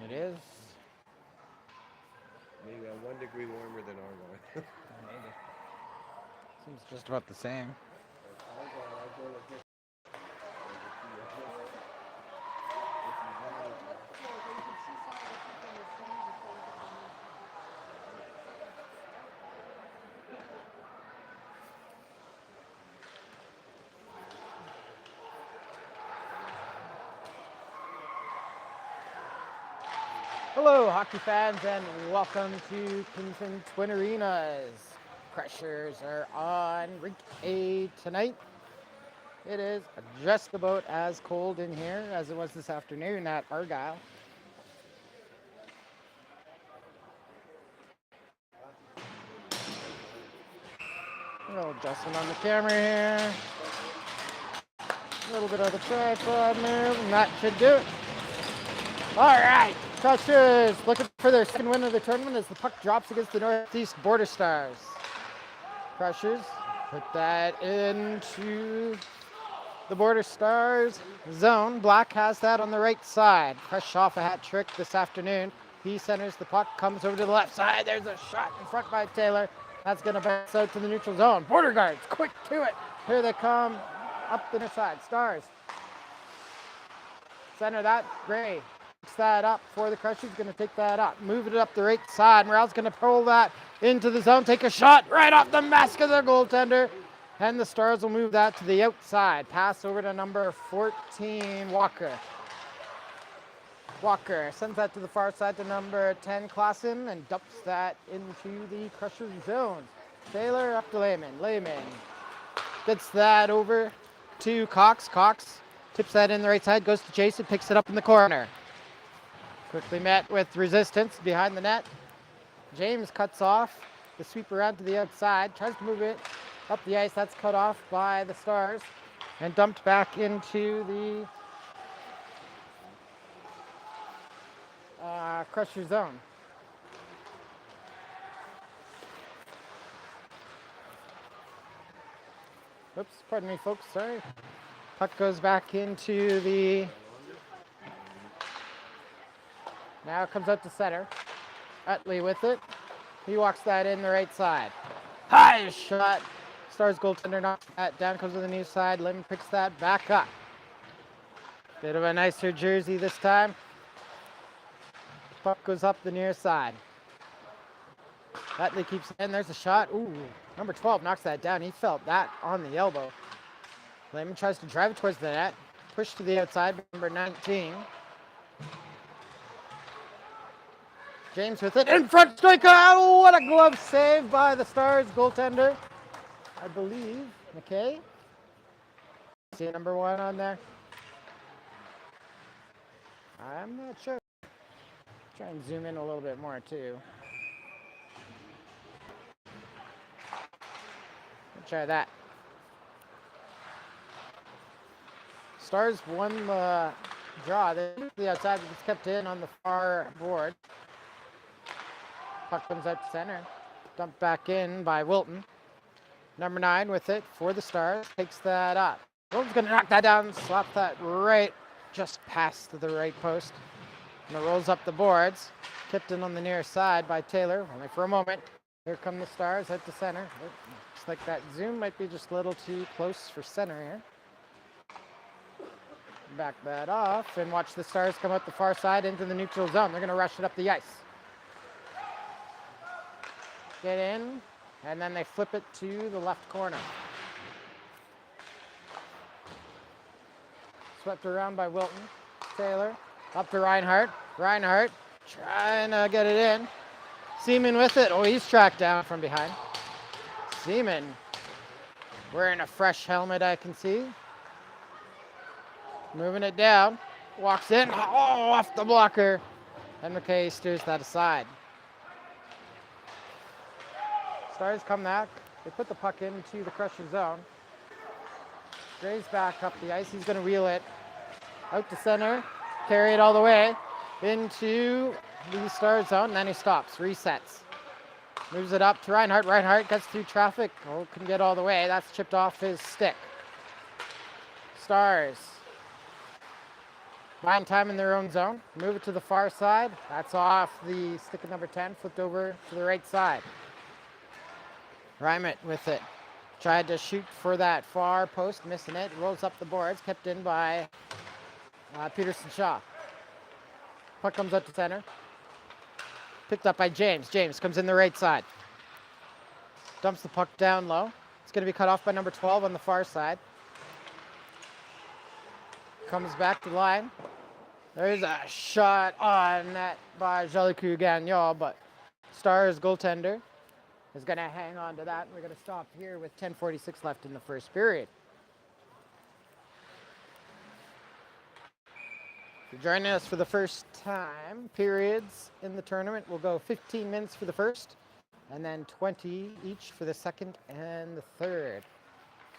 It is. Maybe 1 degree warmer than Argonne. Maybe. Seems just about the same. Hello, hockey fans, and welcome to Kingston Twin Arenas. Pressures are on Rink A tonight. It is just about as cold in here as it was this afternoon at Argyle. A little adjustment on the camera here. A little bit of the tripod move, and that should do it. All right, Crushers looking for their second win of the tournament as the puck drops against the Northeast Border Stars. Crushers put that into the Border Stars zone. Black has that on the right side. Fresh off a hat trick this afternoon. He centers the puck, comes over to the left side. There's a shot in front by Taylor. That's going to bounce out to the neutral zone. Border Guards, quick to it. Here they come up the near side. Stars. Center that. Gray picks that up for the Crushers. Going to take that up. Move it up the right side. Morale's going to pull that into the zone. Take a shot right off the mask of the goaltender. And the Stars will move that to the outside. Pass over to number 14, Walker. Walker sends that to the far side to number 10, Klassen, and dumps that into the Crushers zone. Taylor up to Lehman. Lehman gets that over to Cox. Cox tips that in the right side, goes to Jason, picks it up in the corner. Quickly met with resistance behind the net. James cuts off the sweep around to the outside, tries to move it up the ice. That's cut off by the Stars and dumped back into the Crusher zone. Oops, pardon me, folks. Sorry. Puck goes back into the. Now it comes out to center. Utley with it. He walks that in the right side. High shot. Stars goaltender knocks that down, comes to the near side. Lemon picks that back up. Bit of a nicer jersey this time. Puck goes up the near side. Utley keeps it in. There's a shot. Ooh, number 12 knocks that down. He felt that on the elbow. Lemon tries to drive it towards the net. Push to the outside, number 19. James with it in front, striker. Oh, what a glove save by the Stars goaltender. I believe McKay. See number 1 on there? I'm not sure. Try and zoom in a little bit more too. Let's try that. Stars won the draw. They moved to the outside, but it's kept in on the far board. Puck comes out to center. Dumped back in by Wilton. Number 9 with it for the Stars. Takes that up. Wilton's going to knock that down. Slap that right just past the right post. And it rolls up the boards. Tipped in on the near side by Taylor. Only for a moment. Here come the Stars. Head to center. Looks like that zoom might be just a little too close for center here. Back that off and watch the Stars come out the far side into the neutral zone. They're going to rush it up the ice. Get in, and then they flip it to the left corner. Swept around by Wilton. Taylor up to Reinhardt. Reinhardt trying to get it in. Seaman with it. Oh, he's tracked down from behind. Seaman wearing a fresh helmet, I can see. Moving it down. Walks in. Oh, off the blocker. And McKay steers that aside. Stars come back. They put the puck into the Crusher zone. Gray's back up the ice. He's going to wheel it out to center. Carry it all the way into the Stars zone. And then he stops. Resets. Moves it up to Reinhardt. Reinhardt gets through traffic. Oh, couldn't get all the way. That's chipped off his stick. Stars Buying time in their own zone. Move it to the far side. That's off the stick of number 10. Flipped over to the right side. Rymit with it. Tried to shoot for that far post, missing it. Rolls up the boards. Kept in by Peterson Shaw. Puck comes out to center. Picked up by James. James comes in the right side. Dumps the puck down low. It's going to be cut off by number 12 on the far side. Comes back to the line. There's a shot on net by Jolicoeur Gagnon, but Stars goaltender is going to hang on to that. We're going to stop here with 10:46 left in the first period. If you're joining us for the first time, periods in the tournament will go 15 minutes for the first, and then 20 each for the second and the third.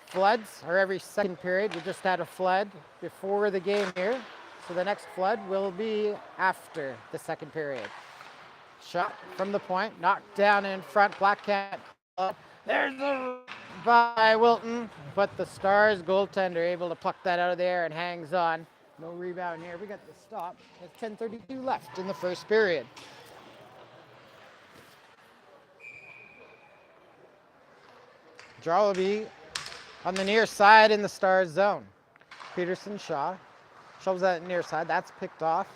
Floods are every second period. We just had a flood before the game here, so the next flood will be after the second period. Shot from the point, knocked down in front. Black Cat. There's the by Wilton, but the Stars goaltender able to pluck that out of the air and hangs on. No rebound here. We got the stop with 10:32 left in the first period. Draw will be on the near side in the Stars zone. Peterson Shaw shoves that near side. That's picked off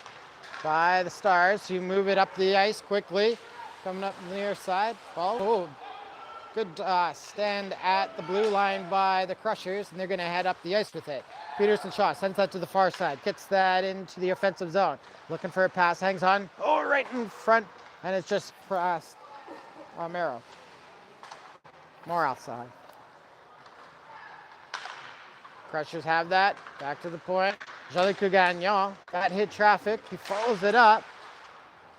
by the Stars, who move it up the ice quickly. Coming up the near side. Ball. Oh, good stand at the blue line by the Crushers, and they're going to head up the ice with it. Peterson Shaw sends that to the far side. Gets that into the offensive zone. Looking for a pass. Hangs on. Oh, right in front. And it's just past Morrow. More outside. Crushers have that. Back to the point. Jolicoeur Gagnon. That hit traffic. He follows it up.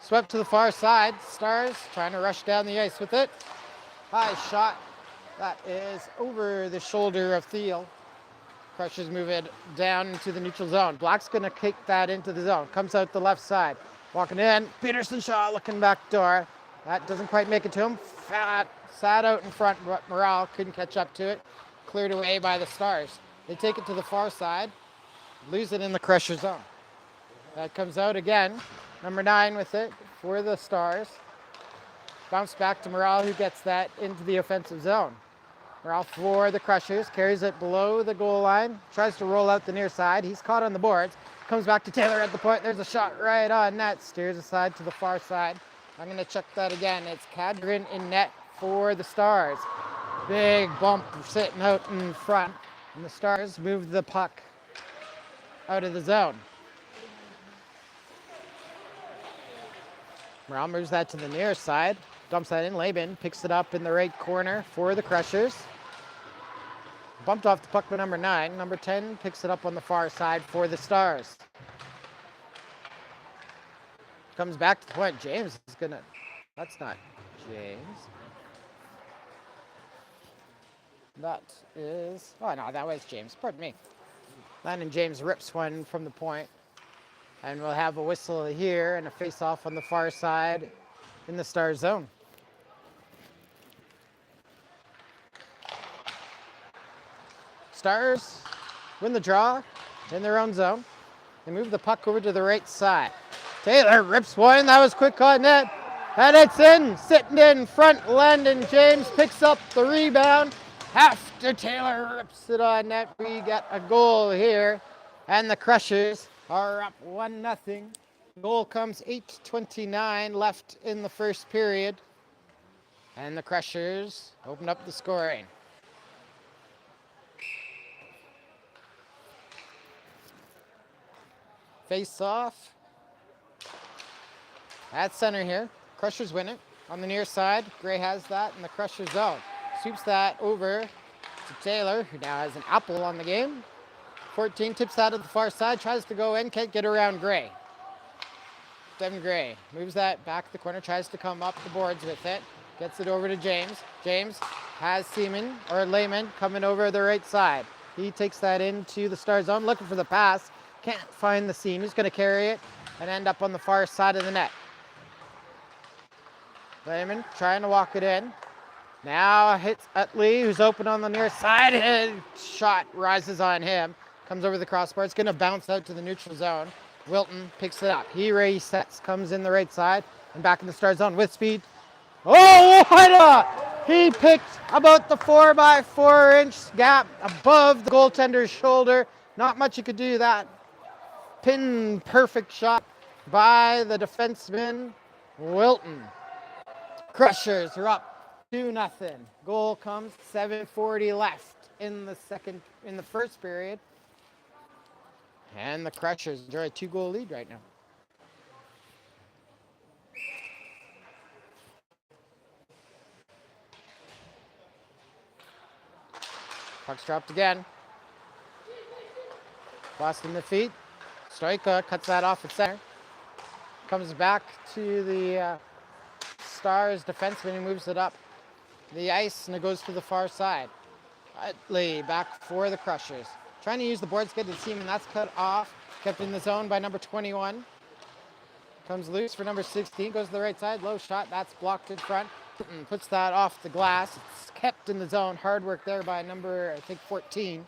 Swept to the far side. Stars trying to rush down the ice with it. High shot. That is over the shoulder of Thiel. Crushers move it down into the neutral zone. Black's going to kick that into the zone. Comes out the left side. Walking in. Peterson Shaw looking back door. That doesn't quite make it to him. Sat out in front, but Morale couldn't catch up to it. Cleared away by the Stars. They take it to the far side. Lose it in the Crusher zone. That comes out again. Number 9 with it for the Stars. Bounce back to Morale, who gets that into the offensive zone. Morale for the Crushers. Carries it below the goal line. Tries to roll out the near side. He's caught on the boards. Comes back to Taylor at the point. There's a shot right on net. Steers aside to the far side. I'm going to check that again. It's Cadrin in net for the Stars. Big bump sitting out in front. And the Stars move the puck out of the zone. Morale moves that to the near side. Dumps that in. Laban picks it up in the right corner for the Crushers. Bumped off the puck by number 9. Number 10 picks it up on the far side for the Stars. Comes back to the point. James is gonna... That's not James. That is... Oh, no, that was James. Pardon me. Landon James rips one from the point. And we'll have a whistle here and a face-off on the far side in the Stars zone. Stars win the draw in their own zone. They move the puck over to the right side. Taylor rips one. That was quick on net. And it's in. Sitting in front. Landon James picks up the rebound. After Taylor rips it on net, we get a goal here. And the Crushers are up 1-0. Goal comes 8:29 left in the first period. And the Crushers open up the scoring. Face off. At center here. Crushers win it. On the near side, Gray has that in the Crusher zone. Sweeps that over to Taylor, who now has an apple on the game. 14 tips that to the far side, tries to go in, can't get around Gray. Devin Gray moves that back to the corner, tries to come up the boards with it. Gets it over to James. James has Lehman coming over the right side. He takes that into the Star zone, looking for the pass. Can't find the seam. He's going to carry it and end up on the far side of the net. Lehman trying to walk it in. Now hits Utley, who's open on the near side. And shot rises on him. Comes over the crossbar. It's going to bounce out to the neutral zone. Wilton picks it up. He resets, comes in the right side, and back in the start zone with speed. Oh, what a! He picked about the 4x4-inch gap above the goaltender's shoulder. Not much you could do that. Pin perfect shot by the defenseman, Wilton. Crushers are up 2-0. Goal comes 7:40 left in the first period. And the Crushers enjoy a 2-goal lead right now. Puck's dropped again. Boston the feet. Stoika cuts that off at center. Comes back to the Stars defenseman who moves it up the ice, and it goes to the far side. Utley back for the Crushers. Trying to use the boards, get to Seaman. That's cut off. Kept in the zone by number 21. Comes loose for number 16. Goes to the right side. Low shot. That's blocked in front. Puts that off the glass. It's kept in the zone. Hard work there by number, I think, 14.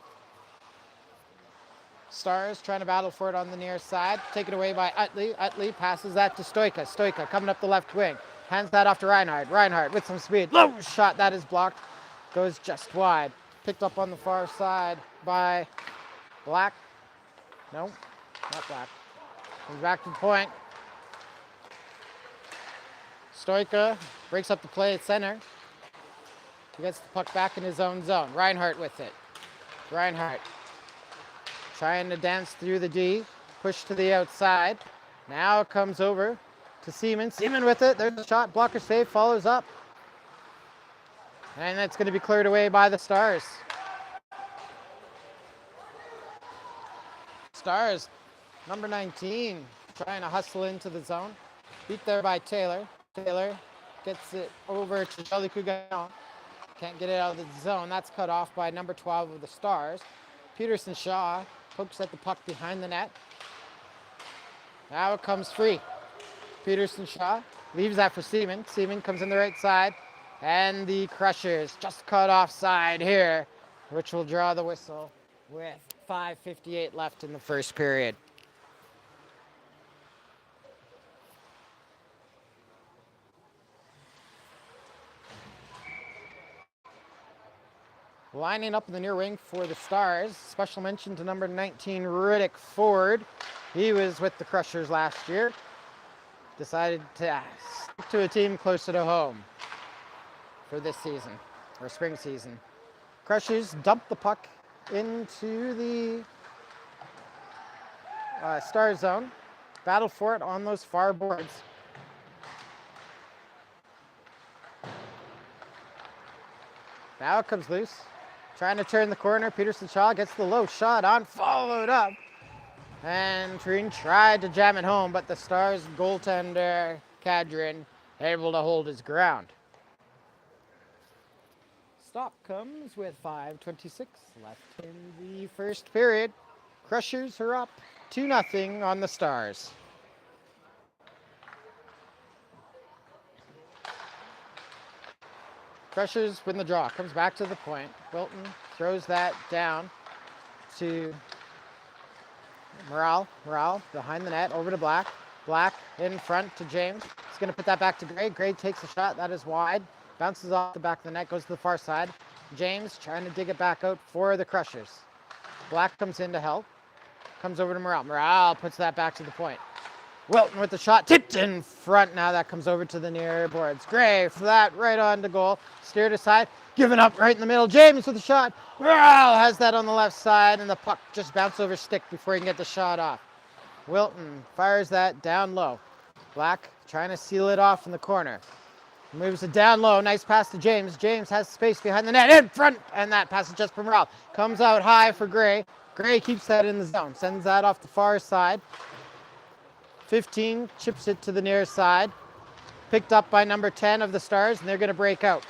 Stars trying to battle for it on the near side. Taken away by Utley. Utley passes that to Stoika. Stoika coming up the left wing. Hands that off to Reinhardt. Reinhardt with some speed. Low shot. That is blocked. Goes just wide. Picked up on the far side by Black. No, not Black. Comes back to the point. Stoika breaks up the play at center. He gets the puck back in his own zone. Reinhardt with it. Reinhardt trying to dance through the D. Push to the outside. Now it comes over to Seaman. Seaman with it. There's a shot. Blocker save. Follows up. And that's going to be cleared away by the Stars. Stars, number 19, trying to hustle into the zone. Beat there by Taylor. Taylor gets it over to Jolicoeur Gagnon. Can't get it out of the zone. That's cut off by number 12 of the Stars. Peterson Shaw pokes at the puck behind the net. Now it comes free. Peterson Shaw leaves that for Seaman. Seaman comes in the right side. And the Crushers just cut offside here, which will draw the whistle with 5:58 left in the first period. Lining up in the near wing for the Stars. Special mention to number 19, Riddick Ford. He was with the Crushers last year. Decided to stick to a team closer to home for this season, or spring season. Crushers dump the puck into the Star zone. Battle for it on those far boards. Now it comes loose. Trying to turn the corner. Peterson Shaw gets the low shot on, followed up. And Treen tried to jam it home, but the Stars goaltender, Kadrin, able to hold his ground. Stop comes with 5:26 left in the first period. Crushers are up 2-0 on the Stars. Crushers win the draw. Comes back to the point. Wilton throws that down to Morale. Morale behind the net. Over to Black. Black in front to James. He's going to put that back to Gray. Gray takes a shot. That is wide. Bounces off the back of the net. Goes to the far side. James trying to dig it back out for the Crushers. Black comes in to help. Comes over to Morale. Morale puts that back to the point. Wilton with the shot, tipped in front. Now that comes over to the near boards. Gray for that right on to goal. Steered aside, given up right in the middle. James with the shot. Morale has that on the left side, and the puck just bounced over stick before he can get the shot off. Wilton fires that down low. Black trying to seal it off in the corner. Moves it down low. Nice pass to James. James has space behind the net in front, and that pass is just for Morale. Comes out high for Gray. Gray keeps that in the zone. Sends that off the far side. 15 chips it to the near side. Picked up by number 10 of the Stars, and they're going to break out.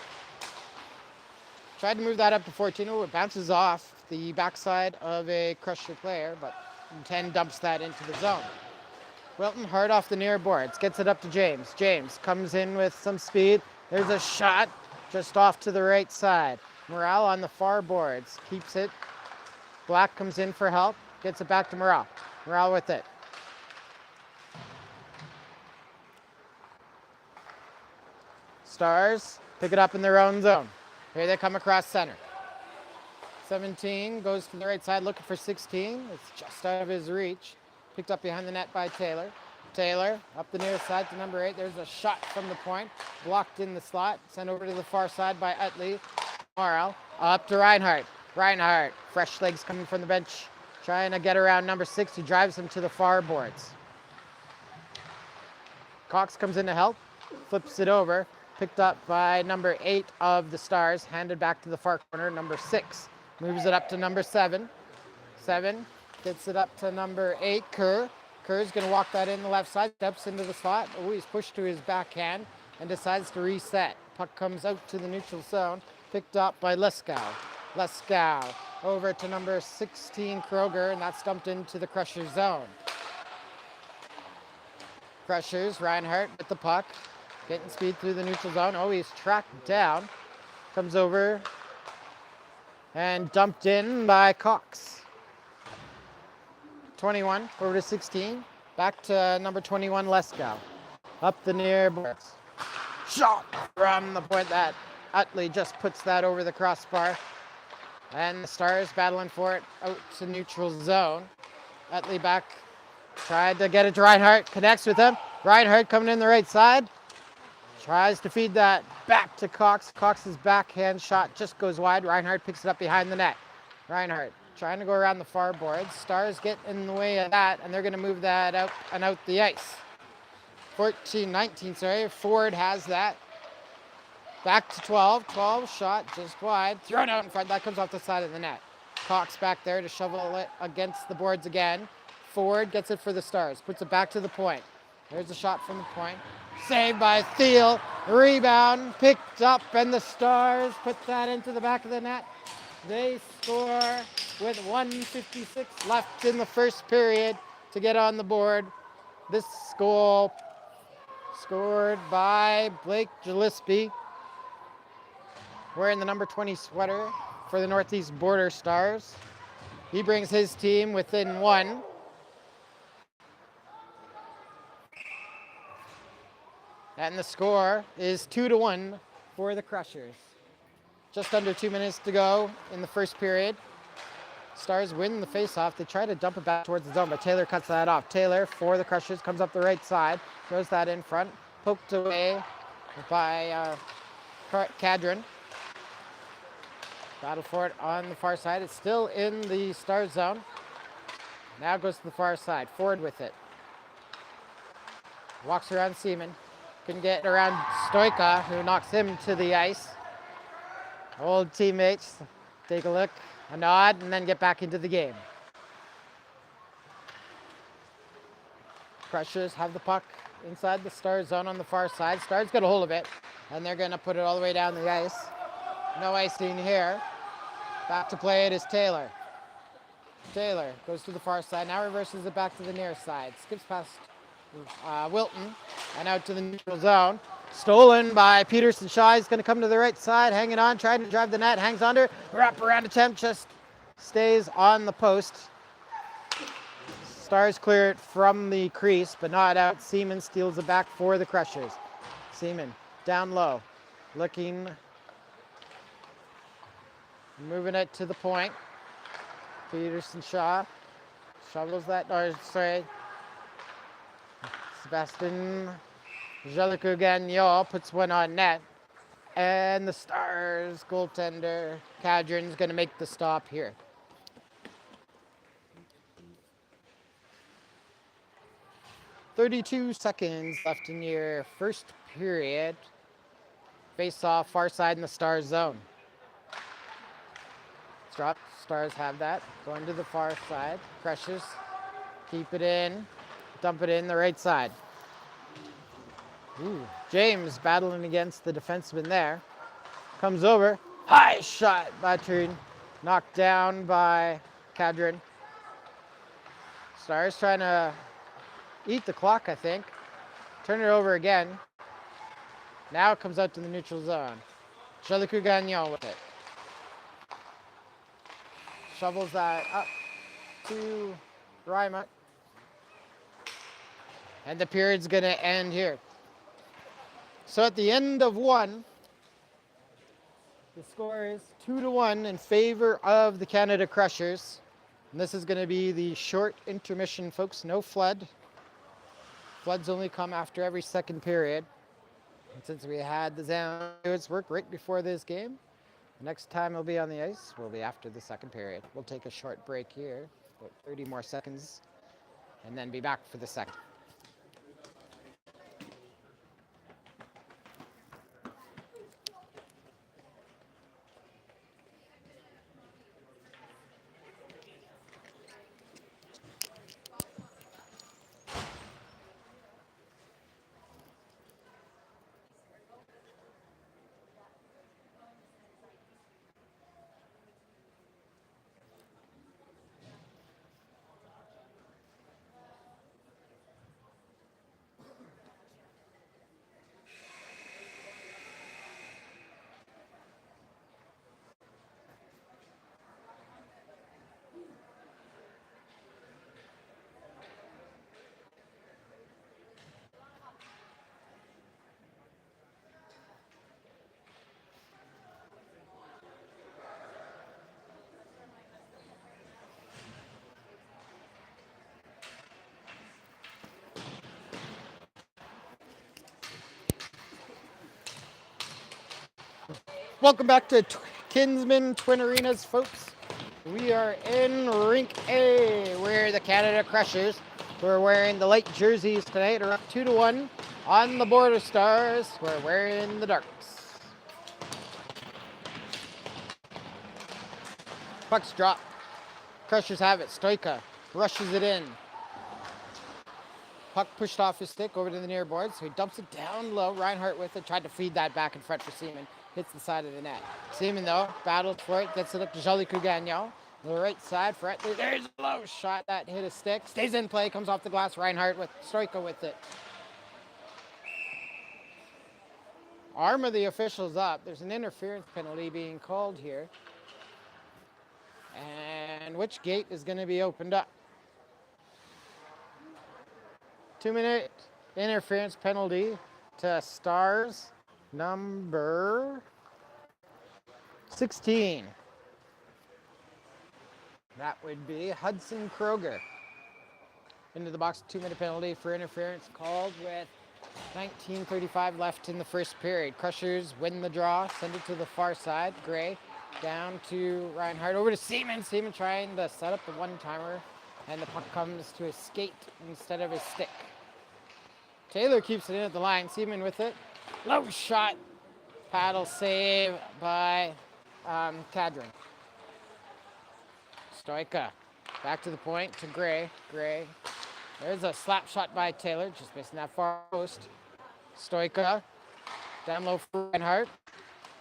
Tried to move that up to 14. Oh, it bounces off the backside of a Crusher player, but 10 dumps that into the zone. Wilton hard off the near boards. Gets it up to James. James comes in with some speed. There's a shot just off to the right side. Morale on the far boards. Keeps it. Black comes in for help. Gets it back to Morale. Morale with it. Stars pick it up in their own zone. Here they come across center. 17 goes to the right side looking for 16. It's just out of his reach. Picked up behind the net by Taylor. Taylor up the near side to number 8. There's a shot from the point. Blocked in the slot. Sent over to the far side by Utley. Morrow up to Reinhardt. Reinhardt, fresh legs coming from the bench. Trying to get around number 6. He drives him to the far boards. Cox comes in to help. Flips it over. Picked up by number 8 of the Stars. Handed back to the far corner, number 6. Moves it up to number 7. 7 gets it up to number 8, Kerr. Kerr's going to walk that in the left side, steps into the slot. Oh, he's pushed to his backhand and decides to reset. Puck comes out to the neutral zone, picked up by Leskow. Leskow over to number 16, Kroger, and that's dumped into the Crushers zone. Crushers, Reinhardt with the puck, getting speed through the neutral zone. Oh, he's tracked down. Comes over and dumped in by Cox. 21 over to 16. Back to number 21, Leskow. Up the near boards. Shot from the point that Utley just puts that over the crossbar. And the Stars battling for it out to neutral zone. Utley back. Tried to get it to Reinhardt. Connects with him. Reinhardt coming in the right side. Tries to feed that back to Cox. Cox's backhand shot just goes wide. Reinhardt picks it up behind the net. Reinhardt trying to go around the far boards. Stars get in the way of that, and they're going to move that out and out the ice. 14-19, sorry. Ford has that. Back to 12. 12 shot just wide. Thrown out in front. That comes off the side of the net. Cox back there to shovel it against the boards again. Ford gets it for the Stars. Puts it back to the point. There's a shot from the point. Saved by Thiel. Rebound picked up, and the Stars put that into the back of the net. They score with 1:56 left in the first period to get on the board. This goal scored by Blake Gillespie, wearing the number 20 sweater for the Northeast Border Stars. He brings his team within 1. And the score is 2-1 for the Crushers. Just under 2 minutes to go in the first period. Stars win the faceoff. They try to dump it back towards the zone, but Taylor cuts that off. Taylor for the Crushers comes up the right side, throws that in front, poked away by Cadron. Battle for it on the far side. It's still in the Stars zone. Now goes to the far side. Ford with it. Walks around Seaman. Can get around Stoika, who knocks him to the ice. Old teammates take a look, a nod, and then get back into the game. Crushers have the puck inside the Stars zone on the far side. Stars get a hold of it, and they're going to put it all the way down the ice. No icing here. Back to play it is Taylor. Taylor goes to the far side, now reverses it back to the near side. Skips past Wilton and out to the neutral zone. Stolen by Peterson Shaw. He's going to come to the right side, hanging on, trying to drive the net, hangs under. Wrap around attempt, just stays on the post. Stars clear it from the crease, but not out. Seaman steals it back for the Crushers. Seaman down low, looking, moving it to the point. Peterson Shaw shovels that, Sebastian Jalico-Gagnon puts one on net. And the Stars goaltender, Cadron's going to make the stop here. .32 seconds left in your first period. Face off far side in the Stars zone. Drop. Stars have that. Going to the far side. Crushers. Keep it in. Dump it in the right side. Ooh, James battling against the defenseman there. Comes over. High shot by Turn. Knocked down by Cadron. Stars trying to eat the clock, I think. Turn it over again. Now it comes out to the neutral zone. Jalico-Gagnon with it. Shovels that up to Reimuth. And the period's going to end here. So at the end of one, the score is 2-1 in favor of the Canada Crushers. And this is going to be the short intermission, folks. No flood. Floods only come after every second period. And since we had the Zambia work right before this game, the next time it'll be on the ice will be after the second period. We'll take a short break here, about 30 more seconds, and then be back for the second. Welcome back to Kinsman Twin Arenas, folks. We are in Rink A, where the Canada Crushers, who are wearing the light jerseys tonight, are up 2-1 on the Border Stars, who are wearing the darks. Puck's drop. Crushers have it. Stoika rushes it in. Puck pushed off his stick over to the near board, so he dumps it down low. Reinhardt with it, tried to feed that back in front for Seaman. Hits the side of the net. Seaman, though, battles for it, gets it up to Jolicoeur Gagnon. The right side for it. There's a low shot that hit a stick. Stays in play, comes off the glass. Reinhardt with Stoika with it. Arm of the officials up. There's an interference penalty being called here. And which gate is going to be opened up? 2-minute interference penalty to Stars number 16. That would be Hudson Kroger. Into the box, 2-minute penalty for interference called with 19:35 left in the first period. Crushers win the draw, send it to the far side. Gray down to Reinhardt, over to Seaman. Seaman trying to set up the one-timer, and the puck comes to his skate instead of his stick. Taylor keeps it in at the line. Seaman with it. Low shot. Paddle save by Kadrin. Stoika back to the point to Gray. Gray. There's a slap shot by Taylor, just missing that far post. Stoika down low for Reinhardt.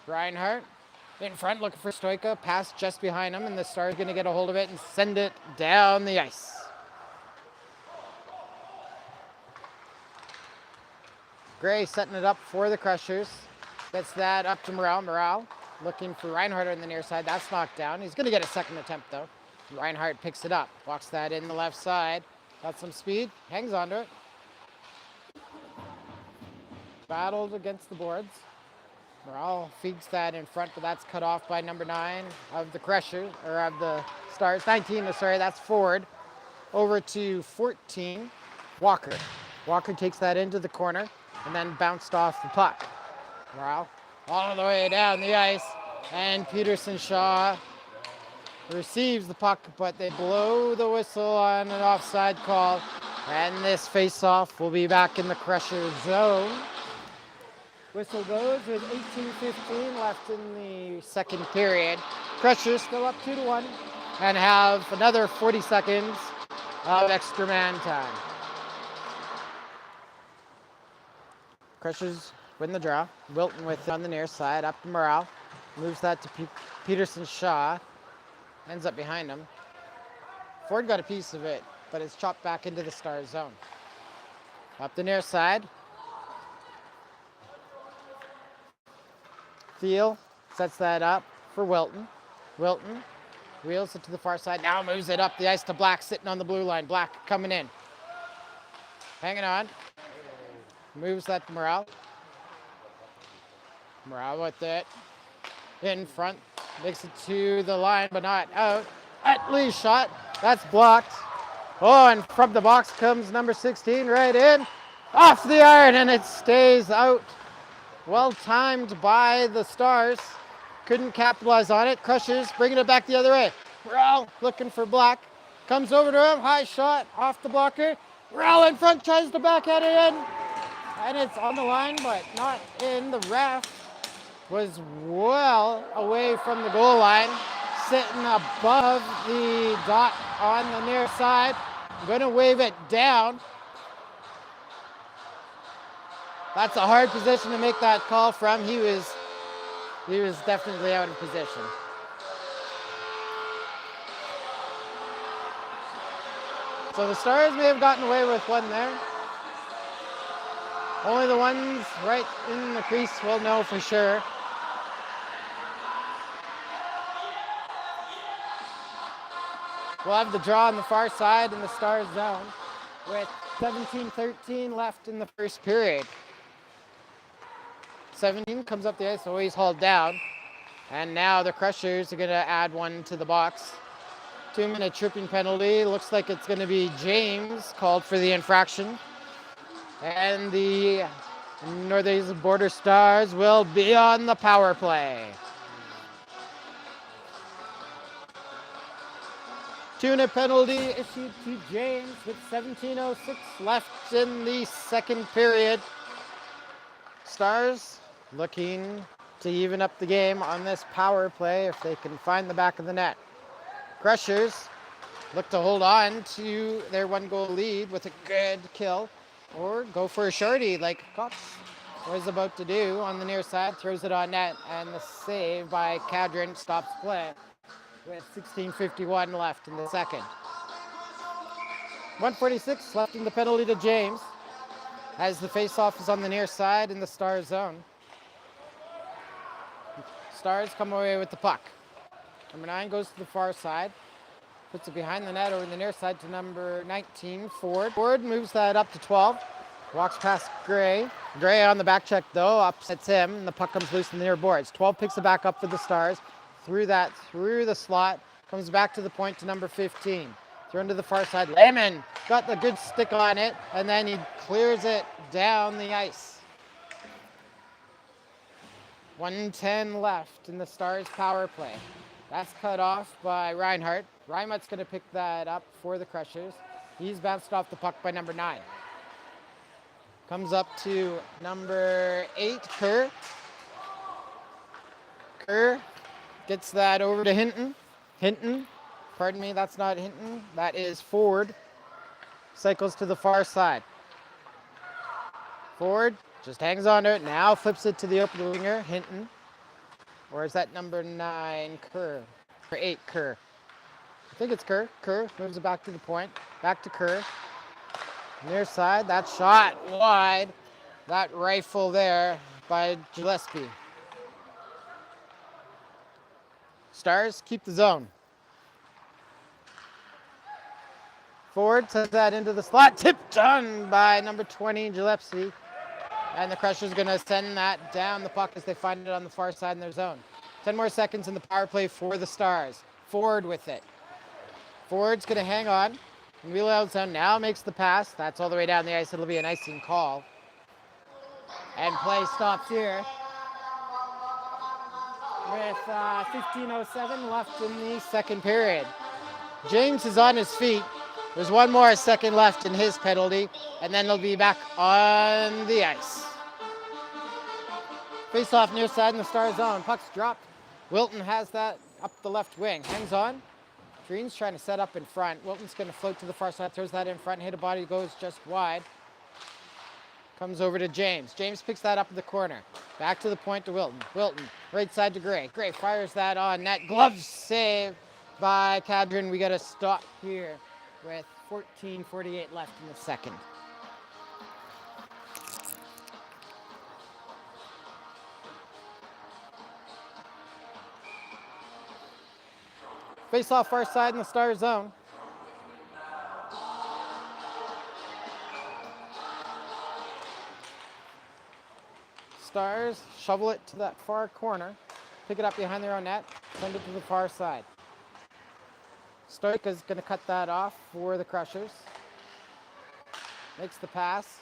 Reinhardt in front looking for Stoika. Pass just behind him, and the Stars going to get a hold of it and send it down the ice. Gray setting it up for the Crushers. Gets that up to Morale. Morale looking for Reinhardt on the near side. That's knocked down. He's going to get a second attempt, though. Reinhardt picks it up. Walks that in the left side. Got some speed. Hangs onto it. Battled against the boards. Morale feeds that in front, but that's cut off by number 9 of the Crushers, or of the Stars. 19, sorry, that's Ford. Over to 14, Walker. Walker takes that into the corner and then bounced off the puck. Morale all the way down the ice, and Peterson Shaw receives the puck, but they blow the whistle on an offside call, and this face-off will be back in the Crusher zone. Whistle goes with 18:15 left in the second period. Crushers still up 2-1 and have another 40 seconds of extra man time. Crushers win the draw. Wilton with it on the near side, up to Morale. Moves that to Peterson Shaw. Ends up behind him. Ford got a piece of it, but it's chopped back into the Stars zone. Up the near side. Thiel sets that up for Wilton. Wilton wheels it to the far side. Now moves it up the ice to Black, sitting on the blue line. Black coming in. Hanging on. Moves that to Morale. Morale with it. In front. Makes it to the line, but not out. Utley's shot. That's blocked. Oh, and from the box comes number 16 right in. Off the iron, and it stays out. Well timed by the Stars. Couldn't capitalize on it. Crushers bringing it back the other way. Morale looking for Black. Comes over to him. High shot off the blocker. Morale in front, tries to backhand it in. And it's on the line, but not in. The ref was well away from the goal line, sitting above the dot on the near side. I'm going to wave it down. That's a hard position to make that call from. He was definitely out of position. So the Stars may have gotten away with one there. Only the ones right in the crease will know for sure. We'll have the draw on the far side in the Stars zone with 17-13 left in the first period. 17 comes up the ice, always hauled down. And now the Crushers are going to add one to the box. 2-minute tripping penalty. Looks like it's going to be James called for the infraction. And the Northeast Border Stars will be on the power play. 2-minute penalty issued to James with 17:06 left in the second period. Stars looking to even up the game on this power play if they can find the back of the net. Crushers look to hold on to their 1-goal lead with a good kill or go for a shorty like Cox was about to do on the near side. Throws it on net, and the save by Cadron stops play with 16:51 left in the second. 1:46 left in the penalty to James as the faceoff is on the near side in the Stars zone. Stars come away with the puck. Number 9 goes to the far side. Puts it behind the net over the near side to number 19, Ford. Ford moves that up to 12. Walks past Gray. Gray on the back check, though, upsets him, and the puck comes loose in the near boards. 12 picks it back up for the Stars. Through the slot. Comes back to the point to number 15. Thrown to the far side. Lehman got the good stick on it, and then he clears it down the ice. 1:10 left in the Stars power play. That's cut off by Reinhardt. Reimert's going to pick that up for the Crushers. He's bounced off the puck by number 9. Comes up to number 8, Kerr. Kerr gets that over to Hinton. Hinton, pardon me, that's not Hinton. That is Ford. Cycles to the far side. Ford just hangs on to it. Now flips it to the open winger, Hinton. Or is that number 9, Kerr? Or 8, Kerr. I think it's Kerr. Kerr moves it back to the point. Back to Kerr. Near side, that shot wide. That rifle there by Gillespie. Stars keep the zone. Ford sends that into the slot. Tipped done by number 20, Gillespie. And the Crushers going to send that down the puck as they find it on the far side in their zone. 10 more seconds in the power play for the Stars. Ford with it. Ford's going to hang on. And wheel out zone now makes the pass. That's all the way down the ice. It'll be an icing call. And play stops here. With 15:07 left in the second period. James is on his feet. There's one more second left in his penalty, and then they'll be back on the ice. Face off near side in the Star zone. Puck's dropped. Wilton has that up the left wing. Hangs on. Green's trying to set up in front. Wilton's going to float to the far side, throws that in front, hit a body, goes just wide. Comes over to James. James picks that up in the corner. Back to the point to Wilton. Wilton, right side to Gray. Gray fires that on net. Glove save by Cadron. We got to stop here with 14:48 left in the second. Face off far side in the Star zone. Stars shovel it to that far corner, pick it up behind their own net, send it to the far side. Stoika's going to cut that off for the Crushers. Makes the pass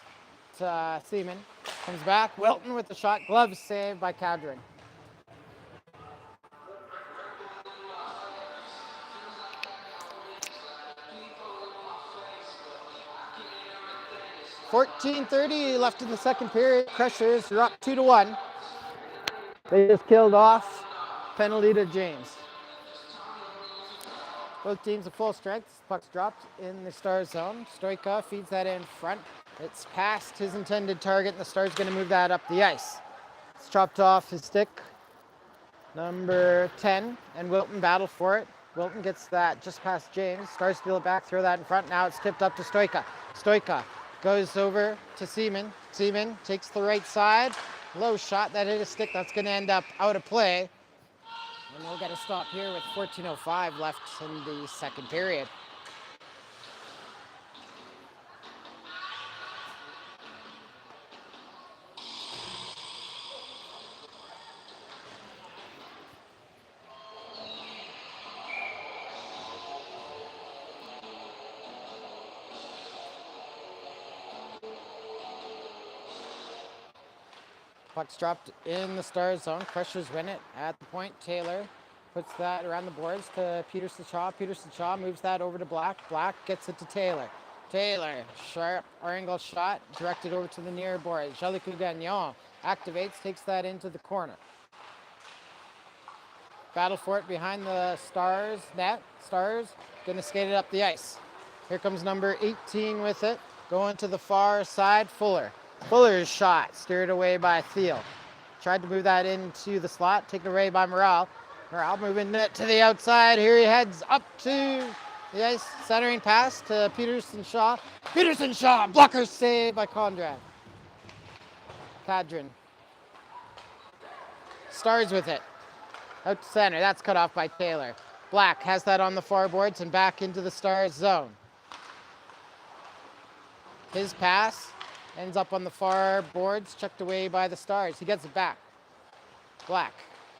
to Seaman. Comes back. Wilton with the shot. Glove saved by Cadron. .14:30 left in the second period. Crushers are up 2-1. They just killed off. Penalty to James. Both teams at full strength. Puck's dropped in the Stars zone. Stoika feeds that in front. It's past his intended target, and the Stars going to move that up the ice. It's chopped off his stick, number 10, and Wilton battle for it. Wilton gets that just past James. Stars steal it back, throw that in front. Now it's tipped up to Stoika. Stoika goes over to Seaman. Seaman takes the right side. Low shot that hit his stick. That's going to end up out of play. And we'll get a stop here with 14:05 left in the second period. Puck's dropped in the Stars zone. Crushers win it at the point. Taylor puts that around the boards to Peterson Shaw. Peterson Shaw moves that over to Black. Black gets it to Taylor. Taylor, sharp angle shot, directed over to the near boards. Jolicoeur Gagnon activates, takes that into the corner. Battle for it behind the Stars net. Stars gonna skate it up the ice. Here comes number 18 with it. Going to the far side, Fuller. Fuller's shot, steered away by Thiel. Tried to move that into the slot, taken away by Morale. Morale moving it to the outside. Here he heads up to the ice, centering pass to Peterson Shaw. Peterson Shaw, blocker save by Conrad. Cadron. Stars with it. Out to center, that's cut off by Taylor. Black has that on the far boards and back into the Stars zone. His pass ends up on the far boards, checked away by the Stars. He gets it back. Black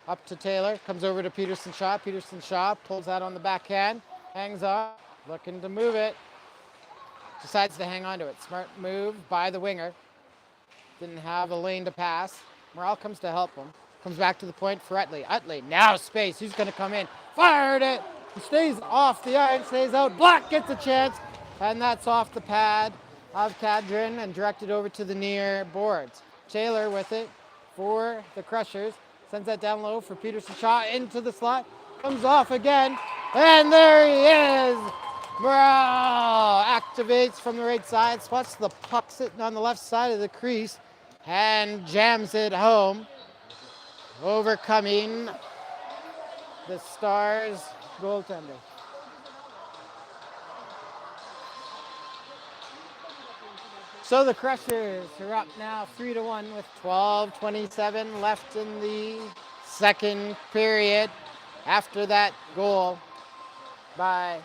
up to Taylor, comes over to Peterson Shaw. Peterson Shaw pulls that on the backhand, hangs on, looking to move it. Decides to hang on to it. Smart move by the winger. Didn't have a lane to pass. Morale comes to help him. Comes back to the point for Utley. Utley, now space. Who's going to come in? Fired it. He stays off the iron, stays out. Black gets a chance, and that's off the pad of Cadron and directed over to the near boards. Taylor with it for the Crushers. Sends that down low for Peterson Shaw into the slot. Comes off again. And there he is. Morale activates from the right side. Spots the puck sitting on the left side of the crease. And jams it home. Overcoming the Stars goaltender. So the Crushers are up now 3-1 with 12:27 left in the second period after that goal by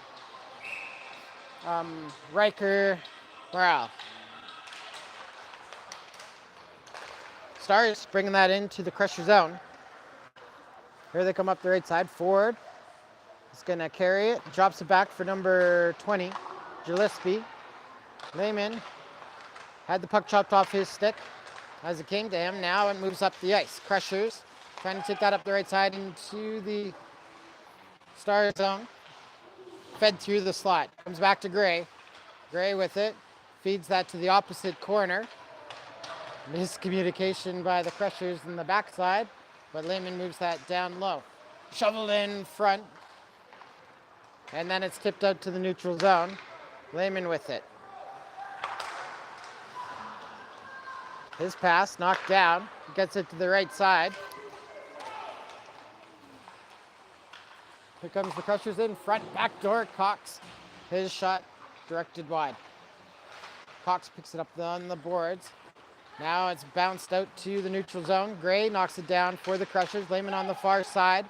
Riker Morale. Stars bringing that into the Crusher zone. Here they come up the right side. Ford is going to carry it. Drops it back for number 20, Gillespie. Lehman had the puck chopped off his stick as it came to him. Now it moves up the ice. Crushers trying to take that up the right side into the Star zone. Fed through the slot. Comes back to Gray. Gray with it. Feeds that to the opposite corner. Miscommunication by the Crushers in the backside, but Lehman moves that down low. Shoveled in front. And then it's tipped out to the neutral zone. Lehman with it. His pass knocked down. Gets it to the right side. Here comes the Crushers in front. Backdoor Cox. His shot directed wide. Cox picks it up on the boards. Now it's bounced out to the neutral zone. Gray knocks it down for the Crushers. Lehman on the far side.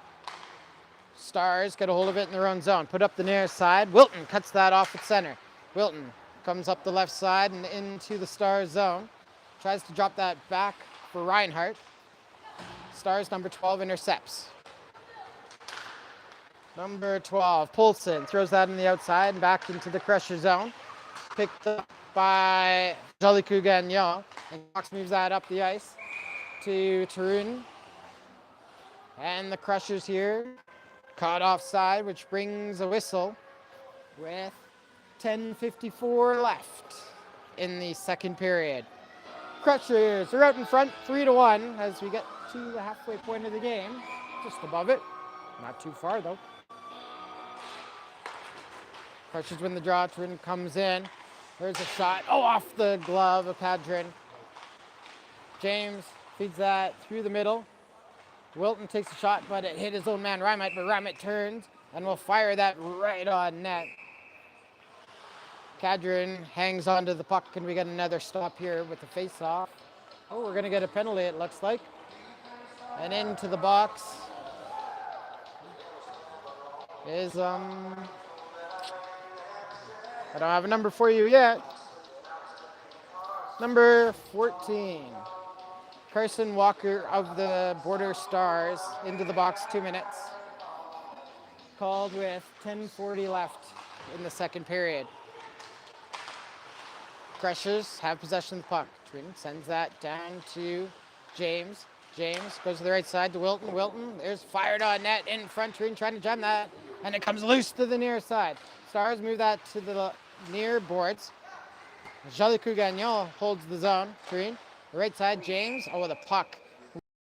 Stars get a hold of it in their own zone. Put up the near side. Wilton cuts that off at center. Wilton comes up the left side and into the Stars zone. Tries to drop that back for Reinhardt. Stars number 12 intercepts. Number 12, Poulsen throws that in the outside and back into the Crusher zone. Picked up by Jolicoeur Gagnon. And Cox moves that up the ice to Tarun. And the Crushers here caught offside, which brings a whistle with 10:54 left in the second period. Crushers are out in front 3-1 as we get to the halfway point of the game. Just above it. Not too far though. Crushers win the draw. Tarun comes in. There's a shot. Oh, off the glove of Padron. James feeds that through the middle. Wilton takes a shot, but it hit his own man, Ramit, but Ramit turns and will fire that right on net. Cadron hangs onto the puck, and we get another stop here with the face-off. Oh, we're going to get a penalty, it looks like. And into the box is, I don't have a number for you yet. Number 14. Carson Walker of the Border Stars into the box, 2 minutes. Called with 10:40 left in the second period. Crushers have possession of the puck. Trin sends that down to James. James goes to the right side to Wilton. Wilton, there's fired on net in front. Trin trying to jam that, and it comes loose to the near side. Stars move that to the near boards. Jolicoeur Gagnon holds the zone. Trin. The right side, James. Oh, the puck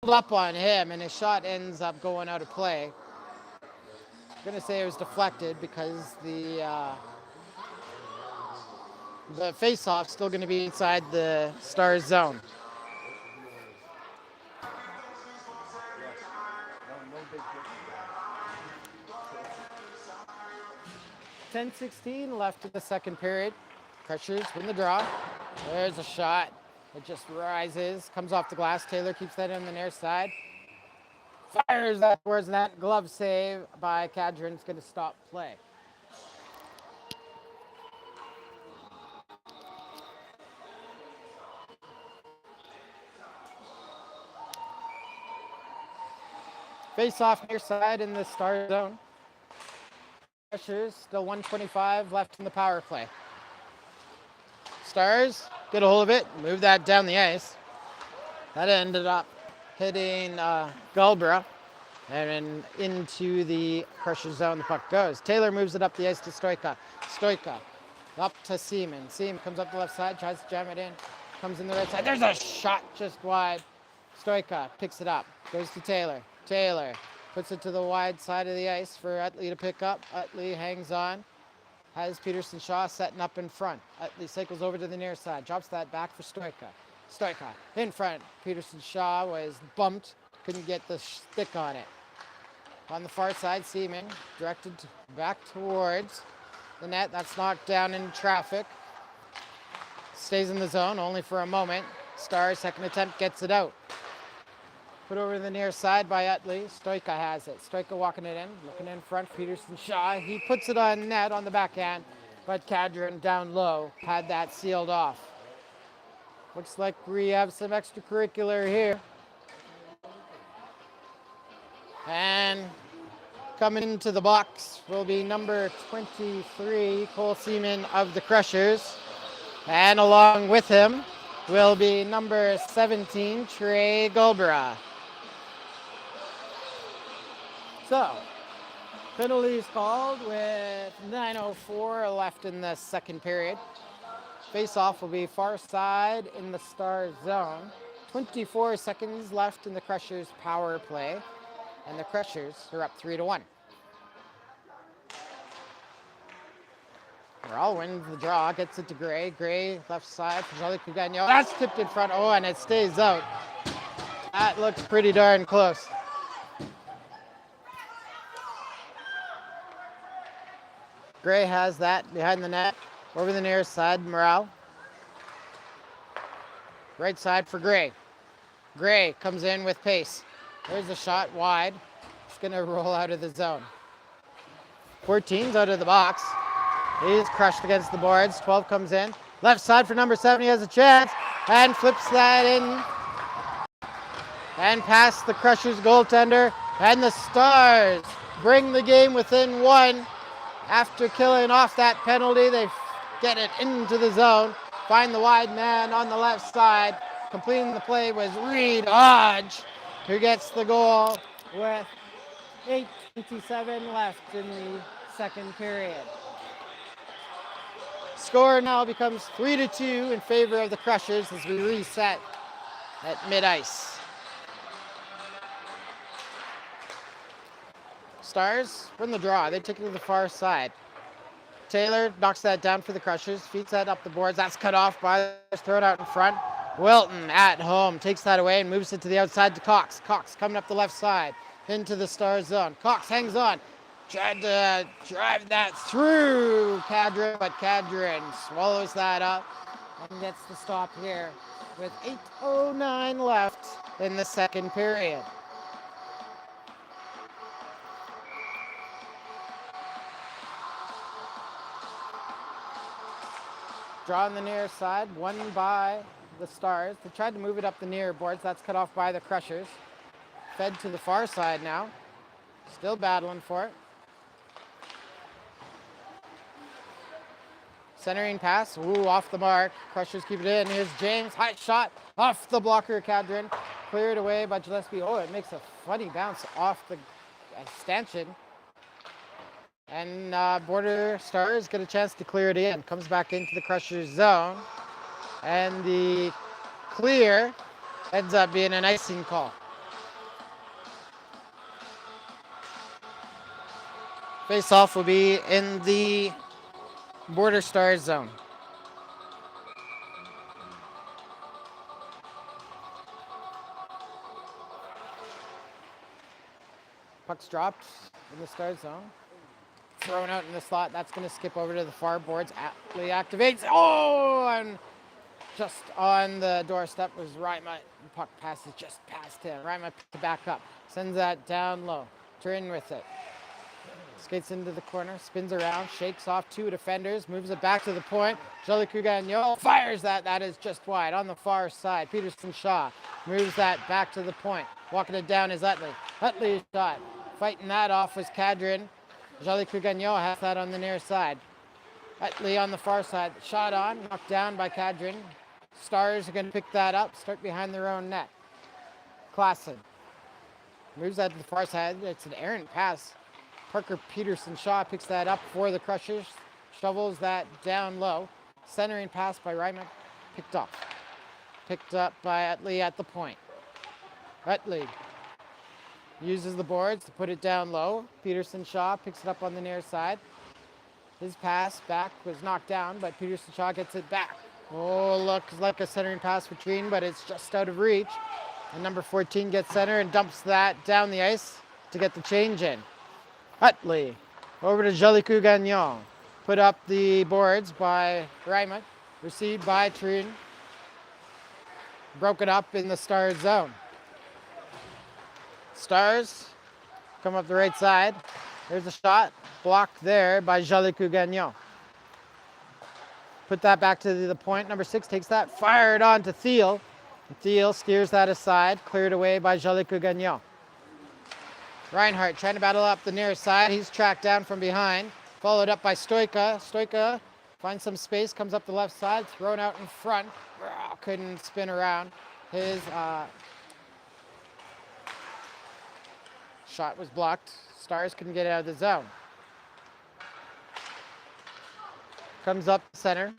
rolled up on him, and his shot ends up going out of play. I'm going to say it was deflected because the face-off's still going to be inside the Stars zone. $10:16 left in the second period. Crushers win the draw. There's a shot. It just rises, comes off the glass. Taylor keeps that in the near side. Fires that towards that. Glove save by Cadron. It's going to stop play. Face off near side in the Star zone. Pressures, still 1:25 left in the power play. Stars get a hold of it, move that down the ice. That ended up hitting Galbra, and then into the Crusher zone the puck goes. Taylor moves it up the ice to Stoika. Stoika up to Seaman. Seaman comes up the left side, tries to jam it in, comes in the right side. There's a shot just wide. Stoika picks it up, goes to Taylor. Taylor puts it to the wide side of the ice for Utley to pick up. Utley hangs on. Has Peterson Shaw setting up in front. Utley cycles over to the near side. Drops that back for Stoika. Stoika in front. Peterson Shaw was bumped. Couldn't get the stick on it. On the far side, Seaman directed back towards the net. That's knocked down in traffic. Stays in the zone only for a moment. Stars second attempt gets it out. Put over the near side by Utley. Stoika has it. Stoika walking it in, looking in front. Peterson Shaw. He puts it on net on the backhand, but Cadron down low had that sealed off. Looks like we have some extracurricular here. And coming into the box will be number 23, Cole Seaman of the Crushers. And along with him will be number 17, Trey Galbra. So, penalties called with 9:04 left in the second period. Face-off will be far side in the Star zone. 24 seconds left in the Crushers' power play, and the Crushers are up 3-1. Morale wins the draw, gets it to Gray. Gray left side for Jolicoeur Gagnon. That's tipped in front. Oh, and it stays out. That looks pretty darn close. Gray has that behind the net. Over the near side, Morale. Right side for Gray. Gray comes in with pace. There's a shot wide. It's going to roll out of the zone. 14's out of the box. He's crushed against the boards. 12 comes in. Left side for number 7. He has a chance and flips that in. and past the Crushers goaltender, and the Stars bring the game within one. After killing off that penalty, they get it into the zone, find the wide man on the left side. Completing the play was Reed Hodge, who gets the goal with 8:27 left in the second period. Score now becomes 3-2 in favor of the Crushers as we reset at mid-ice. Stars win the draw. They take it to the far side. Taylor knocks that down for the Crushers, feeds that up the boards. That's cut off by thrown out in front. Wilton at home takes that away and moves it to the outside to Cox. Cox coming up the left side into the Stars zone. Cox hangs on. Tried to drive that through Kadrin, but Kadrin swallows that up and gets the stop here with 8:09 left in the second period. Draw on the near side, won by the Stars. They tried to move it up the near boards. That's cut off by the Crushers. Fed to the far side now. Still battling for it. Centering pass, off the mark. Crushers keep it in. Here's James, high shot off the blocker, Kadrin. Cleared away by Gillespie. Oh, it makes a funny bounce off the stanchion. And Border Stars get a chance to clear it in. Comes back into the Crushers zone. And the clear ends up being an icing call. Face-off will be in the Border Stars zone. Puck's dropped in the Stars zone. Thrown out in the slot. That's going to skip over to the far boards. Atley activates. Oh, and just on the doorstep was Reimer. Puck passes just past him. Reimer to back up. Sends that down low. Turin with it. Skates into the corner. Spins around. Shakes off two defenders. Moves it back to the point. Jolicoeur Gagnon fires that. That is just wide on the far side. Peterson Shaw moves that back to the point. Walking it down is Utley. Utley's shot. Fighting that off was Kadrin. Jolicoeur Gagnon has that on the near side. Utley on the far side. Shot on. Knocked down by Kadrin. Stars are going to pick that up. Start behind their own net. Klassen moves that to the far side. It's an errant pass. Parker Peterson Shaw picks that up for the Crushers. Shovels that down low. Centering pass by Reimer. Picked up. Picked up by Utley at the point. Utley uses the boards to put it down low. Peterson Shaw picks it up on the near side. His pass back was knocked down, but Peterson Shaw gets it back. Oh, looks like a centering pass for Treen, but it's just out of reach. And number 14 gets center and dumps that down the ice to get the change in. Utley over to Jolicoeur Gagnon. Put up the boards by Reimer. Received by Treen. Broken up in the Stars zone. Stars come up the right side. There's a shot. Blocked there by Jolicoeur Gagnon. Put that back to the point. Number 6 takes that. Fired on to Thiel. Thiel steers that aside. Cleared away by Jolicoeur Gagnon. Reinhardt trying to battle up the near side. He's tracked down from behind. Followed up by Stoika. Stoika finds some space. Comes up the left side. Thrown out in front. Couldn't spin around. His shot was blocked. Stars couldn't get out of the zone. Comes up center.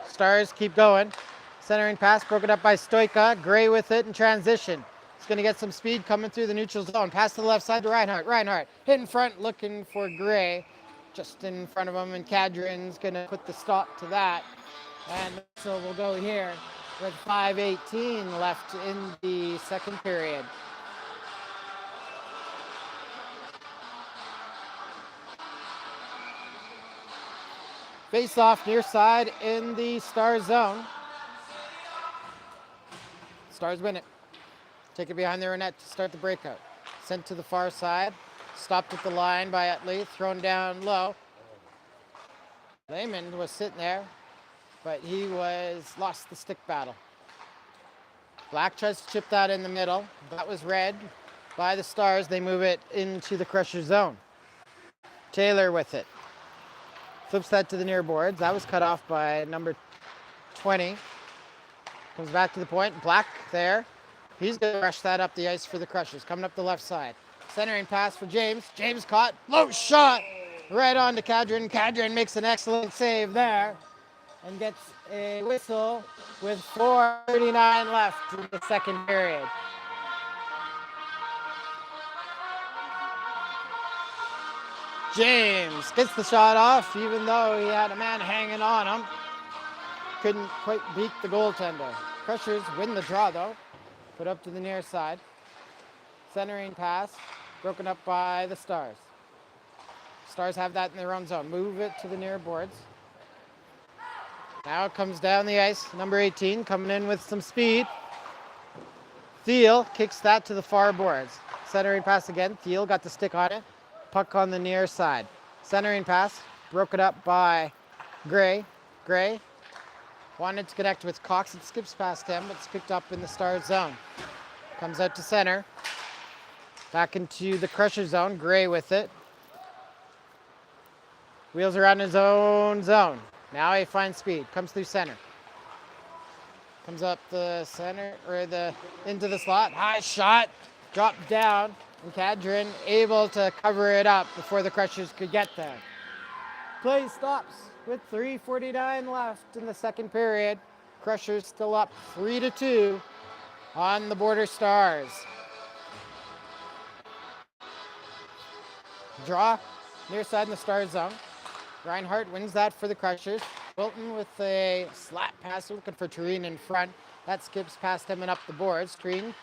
Stars keep going. Centering pass broken up by Stoika. Gray with it in transition. He's going to get some speed coming through the neutral zone. Pass to the left side to Reinhardt. Reinhardt hit in front looking for Gray. Just in front of him, and Kadrin's going to put the stop to that. And so we'll go here with 5:18 left in the second period. Face off near side in the Stars zone. Stars win it. Take it behind their net to start the breakout. Sent to the far side. Stopped at the line by Utley. Thrown down low. Lehman was sitting there, but he lost the stick battle. Black tries to chip that in the middle. That was red by the Stars. They move it into the Crusher zone. Taylor with it. Flips that to the near boards. That was cut off by number 20. Comes back to the point. Black there. He's going to rush that up the ice for the Crushers. Coming up the left side. Centering pass for James. James caught. Low shot. Right on to Cadron. Cadron makes an excellent save there. And gets a whistle with 4:39 left in the second period. James gets the shot off, even though he had a man hanging on him. Couldn't quite beat the goaltender. Crushers win the draw, though. Put up to the near side. Centering pass, broken up by the Stars. Stars have that in their own zone. Move it to the near boards. Now it comes down the ice. Number 18 coming in with some speed. Thiel kicks that to the far boards. Centering pass again. Thiel got the stick on it. Puck on the near side. Centering pass, broken up by Gray. Gray wanted to connect with Cox. It skips past him, but it's picked up in the Stars zone. Comes out to center. Back into the Crusher zone. Gray with it. Wheels around his own zone. Now he finds speed. Comes through center. Comes up the center, or into the slot. High shot. Dropped down. And Cadron able to cover it up before the Crushers could get there. Play stops with 3:49 left in the second period. Crushers still up 3-2 on the Border Stars. Draw near side in the Stars zone. Reinhardt wins that for the Crushers. Wilton with a slap pass, looking for Tureen in front. That skips past him and up the boards. Tureen,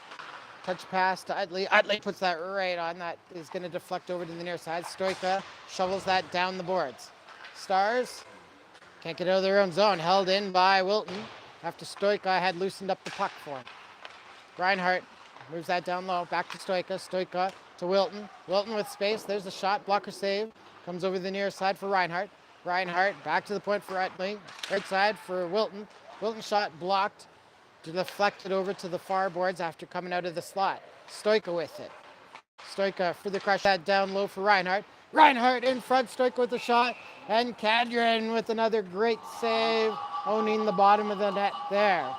touch pass to Utley. Utley puts that right on. That is going to deflect over to the near side. Stoika shovels that down the boards. Stars can't get out of their own zone. Held in by Wilton after Stoika had loosened up the puck for him. Reinhardt moves that down low. Back to Stoika. Stoika to Wilton. Wilton with space. There's a shot. Blocker save. Comes over the near side for Reinhardt. Reinhardt back to the point for Utley. Right side for Wilton. Wilton shot blocked. Deflected over to the far boards after coming out of the slot. Stoika with it. Stoika for the crush. That down low for Reinhardt. Reinhardt in front. Stoika with the shot. And Cadron with another great save. Owning the bottom of the net there.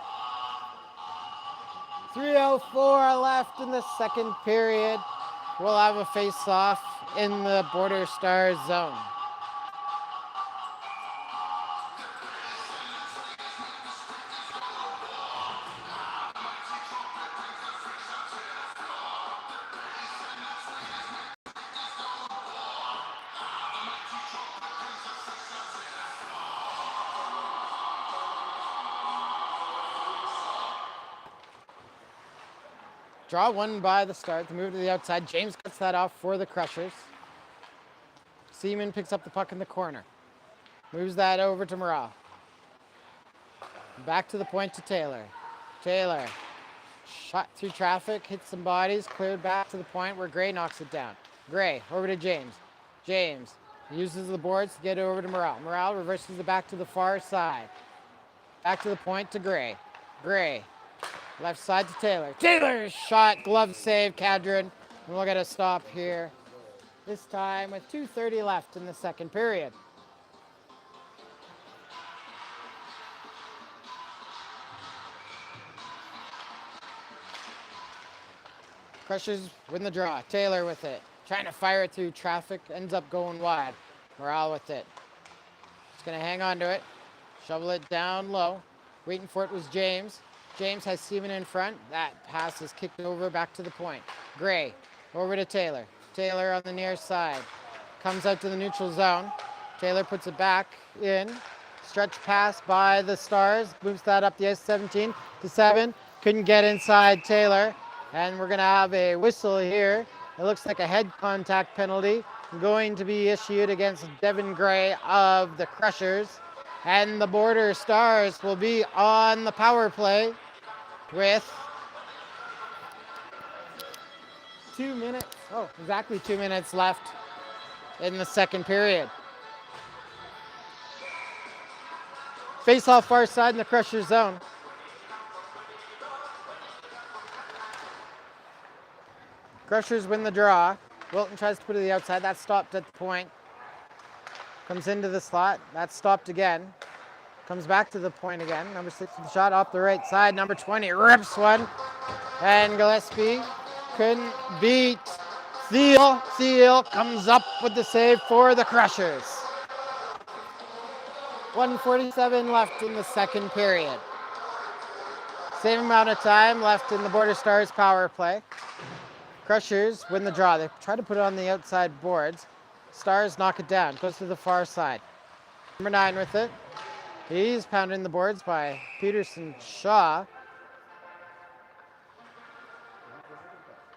3:04 left in the second period. We'll have a face-off in the Border Stars zone. Draw one by the Stars to move to the outside. James cuts that off for the Crushers. Seaman picks up the puck in the corner. Moves that over to Morale. Back to the point to Taylor. Taylor shot through traffic, hits some bodies, cleared back to the point where Gray knocks it down. Gray over to James. James uses the boards to get it over to Morale. Morale reverses it back to the far side. Back to the point to Gray. Gray. Left side to Taylor. Taylor shot, glove save, Cadron. And we'll get a stop here. This time with 2:30 left in the second period. Crushers win the draw. Taylor with it. Trying to fire it through traffic. Ends up going wide. Morale with it. Just going to hang on to it. Shovel it down low. Waiting for it was James. James has Seaman in front. That pass is kicked over back to the point. Gray over to Taylor. Taylor on the near side. Comes out to the neutral zone. Taylor puts it back in. Stretch pass by the Stars. Moves that up the ice 17 to 7. Couldn't get inside Taylor. And we're going to have a whistle here. It looks like a head contact penalty going to be issued against Devin Gray of the Crushers. And the Border Stars will be on the power play with exactly 2 minutes left in the second period. Face off far side in the Crusher zone. Crushers win the draw. Wilton tries to put it to the outside. That's stopped at the point. Comes into the slot. That's stopped again. Comes back to the point again. Number 6 with the shot off the right side. Number 20 rips one. And Gillespie couldn't beat Thiel. Thiel comes up with the save for the Crushers. 1:47 left in the second period. Same amount of time left in the Border Stars power play. Crushers win the draw. They try to put it on the outside boards. Stars knock it down. Goes to the far side. Number 9 with it. He's pounding the boards by Peterson Shaw.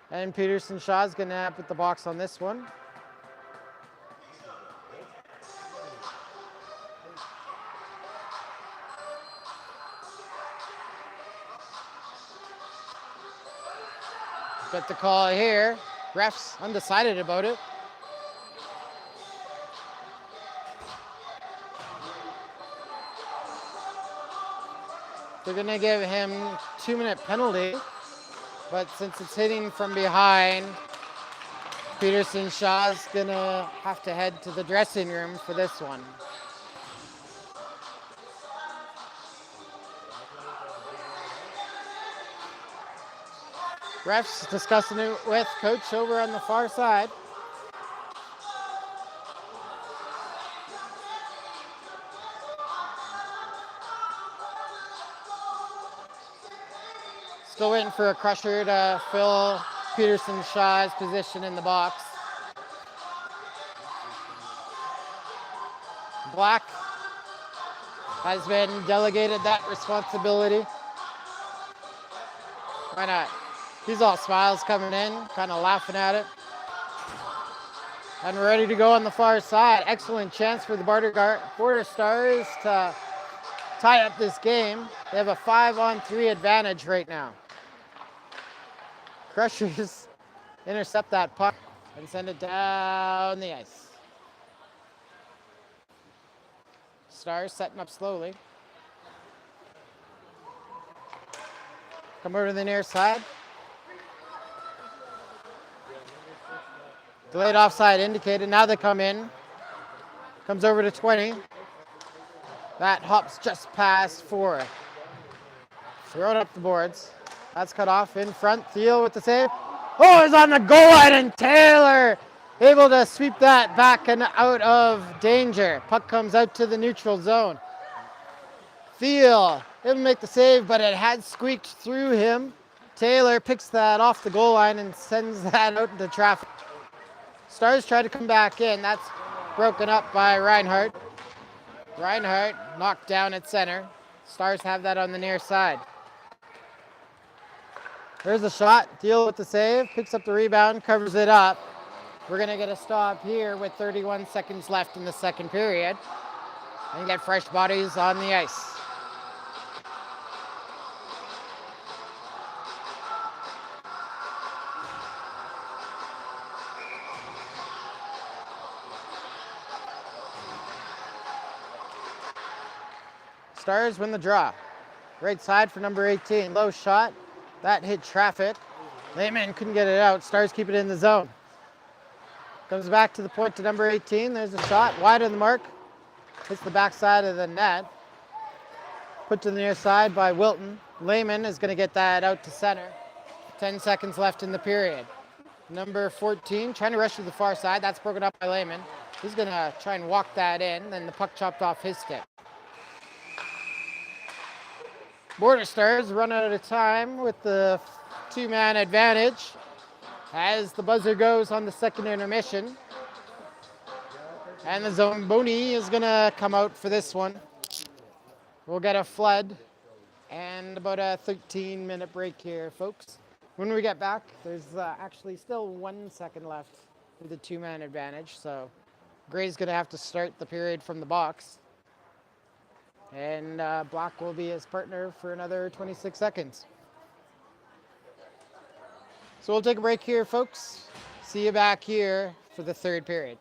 And Peterson Shaw's going to have at the box on this one. But the call here, refs undecided about it. They're going to give him 2-minute penalty, but since it's hitting from behind, Peterson Shaw's going to have to head to the dressing room for this one. Refs discussing it with coach over on the far side. Still waiting for a Crusher to fill Peterson Shaw's position in the box. Black has been delegated that responsibility. Why not? He's all smiles coming in, kind of laughing at it. And we're ready to go on the far side. Excellent chance for the Border Stars to tie up this game. They have a 5-on-3 advantage right now. Crushers intercept that puck and send it down the ice. Stars setting up slowly. Come over to the near side. Delayed offside indicated. Now they come in. Comes over to 20. That hops just past 4. Throwing up the boards. That's cut off in front. Thiel with the save. Oh, it's on the goal line, and Taylor able to sweep that back and out of danger. Puck comes out to the neutral zone. Thiel able to make the save, but it had squeaked through him. Taylor picks that off the goal line and sends that out into traffic. Stars try to come back in. That's broken up by Reinhardt. Reinhardt knocked down at center. Stars have that on the near side. There's a shot. Thiel with the save. Picks up the rebound. Covers it up. We're going to get a stop here with 31 seconds left in the second period. And get fresh bodies on the ice. Stars win the draw. Right side for number 18. Low shot. That hit traffic. Lehman couldn't get it out. Stars keep it in the zone. Comes back to the point to number 18. There's a shot. Wide of the mark. Hits the backside of the net. Put to the near side by Wilton. Lehman is going to get that out to center. 10 seconds left in the period. Number 14 trying to rush to the far side. That's broken up by Lehman. He's going to try and walk that in. Then the puck chopped off his stick. Border Stars run out of time with the 2-man advantage as the buzzer goes on the second intermission. And the Zamboni is going to come out for this one. We'll get a flood and about a 13-minute break here, folks. When we get back, there's actually still 1 second left for the 2-man advantage. So Gray's going to have to start the period from the box. And Black will be his partner for another 26 seconds. So we'll take a break here, folks. See you back here for the third period.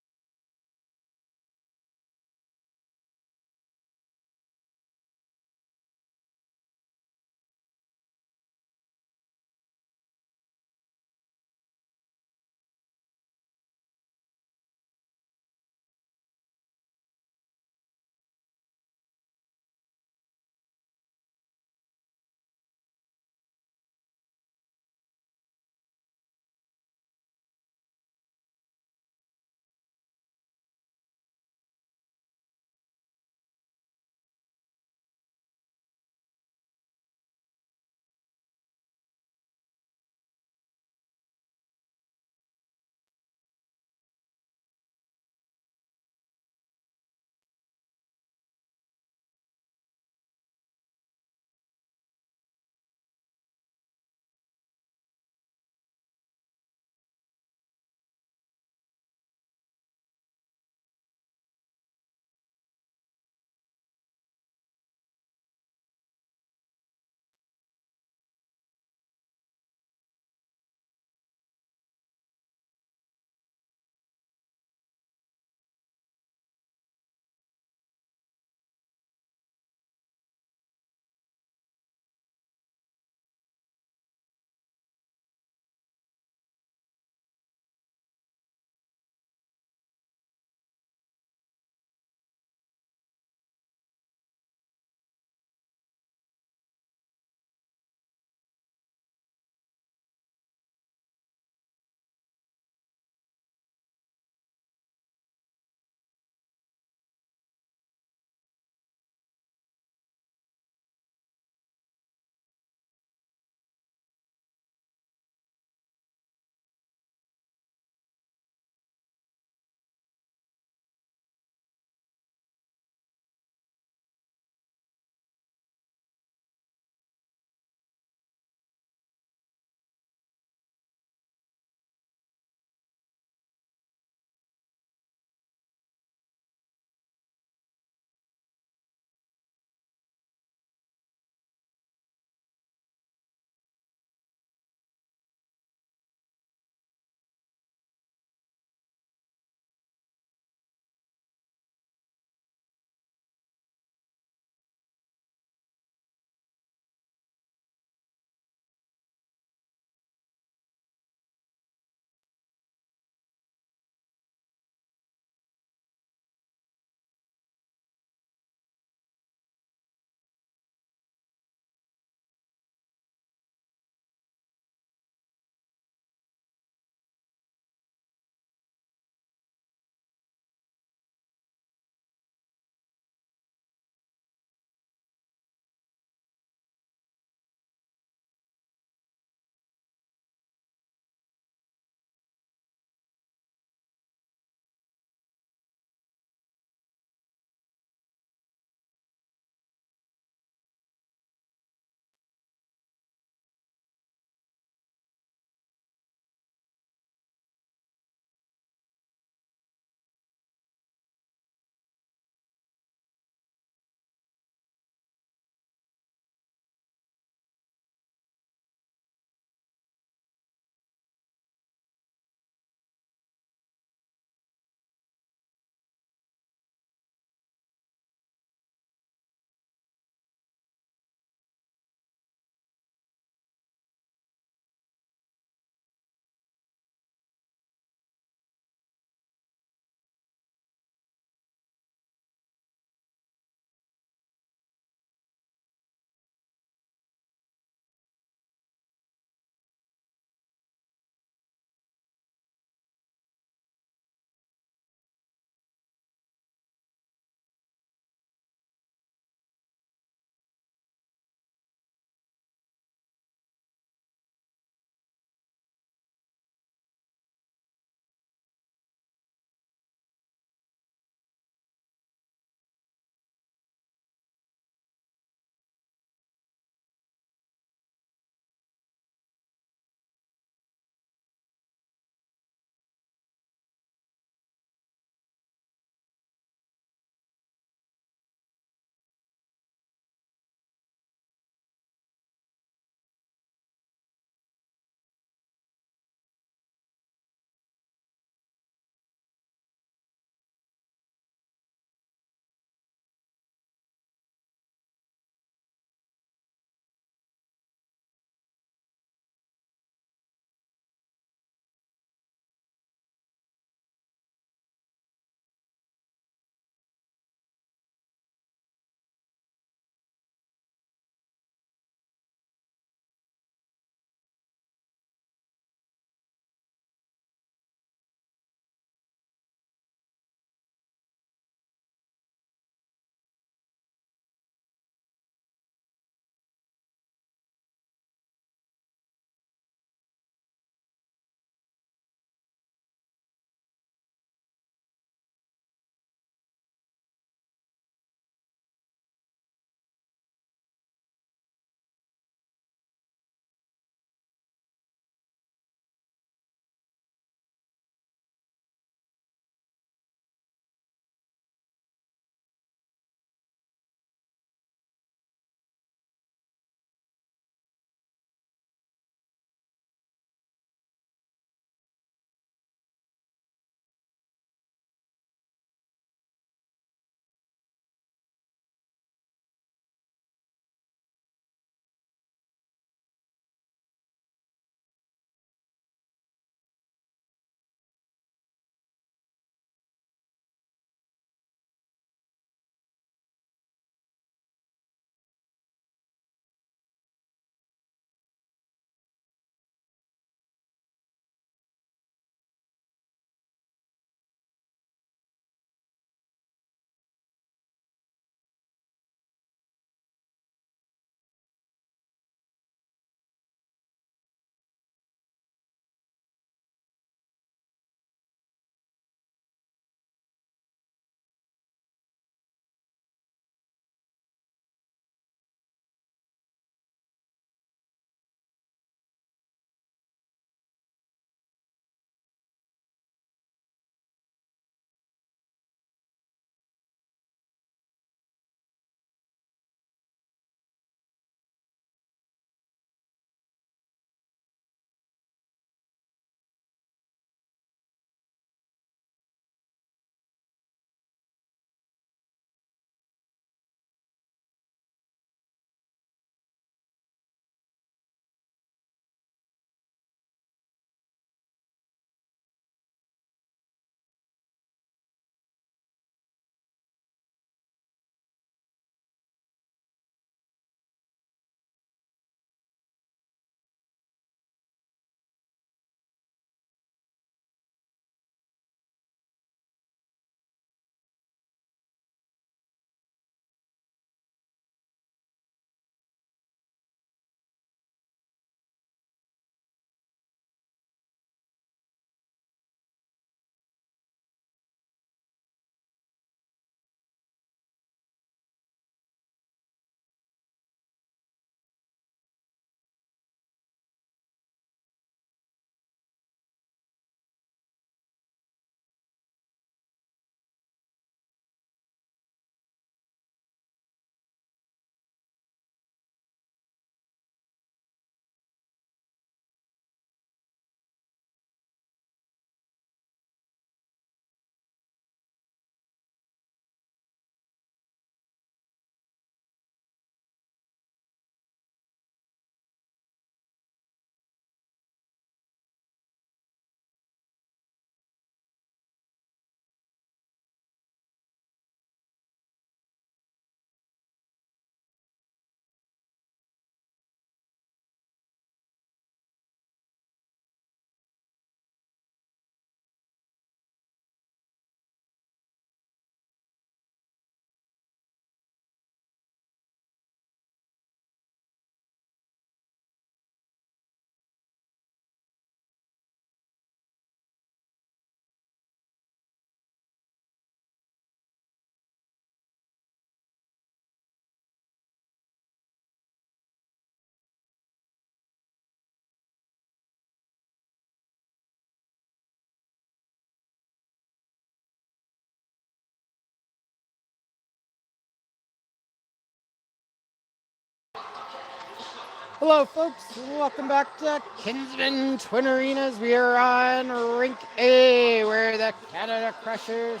Hello, folks. Welcome back to Kinsman Twin Arenas. We are on Rink A, where the Canada Crushers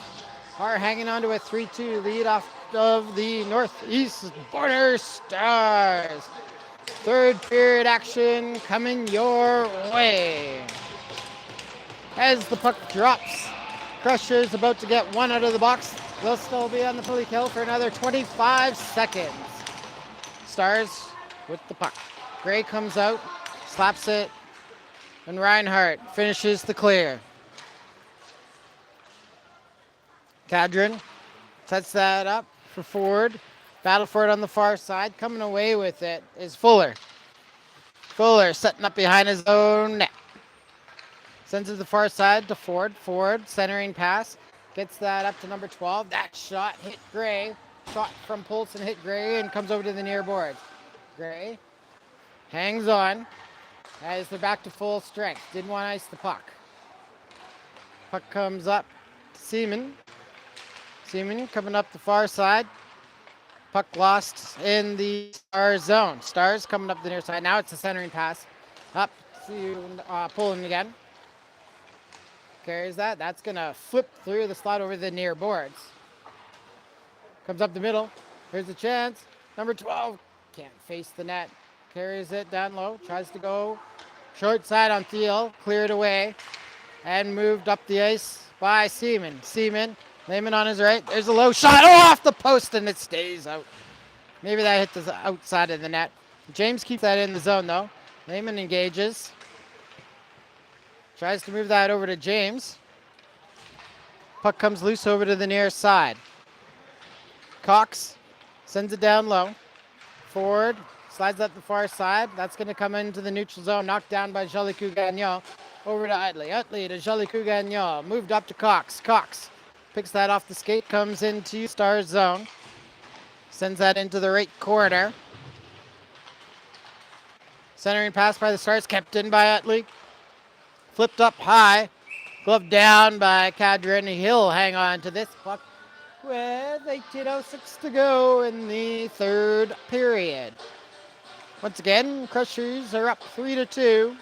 are hanging on to a 3-2 lead off of the Northeast Border Stars. Third period action coming your way. As the puck drops, Crushers about to get one out of the box. They'll still be on the penalty kill for another 25 seconds. Stars with the puck. Gray comes out, slaps it, and Reinhardt finishes the clear. Kadrin sets that up for Ford. Battle for it on the far side. Coming away with it is Fuller. Fuller setting up behind his own net. Sends it to the far side to Ford. Ford centering pass. Gets that up to number 12. That shot hit Gray. Shot from Poulsen hit Gray and comes over to the near boards. Gray hangs on as they're back to full strength. Didn't want to ice the puck. Puck comes up to Seaman. Seaman coming up the far side. Puck lost in the Star zone. Stars coming up the near side. Now it's a centering pass. Up to Poland again. Carries that. That's going to flip through the slot over the near boards. Comes up the middle. Here's a chance. Number 12 can't face the net. Carries it down low. Tries to go short side on Thiel. Cleared away. And moved up the ice by Seaman. Seaman. Lehman on his right. There's a low shot. Oh, off the post, and it stays out. Maybe that hit the outside of the net. James keeps that in the zone, though. Lehman engages. Tries to move that over to James. Puck comes loose over to the near side. Cox sends it down low. Ford slides up the far side. That's going to come into the neutral zone. Knocked down by Jolicoeur Gagnon. Over to Utley. Utley to Jolicoeur Gagnon. Moved up to Cox. Cox picks that off the skate. Comes into Stars zone. Sends that into the right corner. Centering pass by the Stars. Kept in by Utley. Flipped up high. Gloved down by Kadrin. He'll hang on to this puck with 18:06 to go in the third period. Once again, Crushers are up 3-2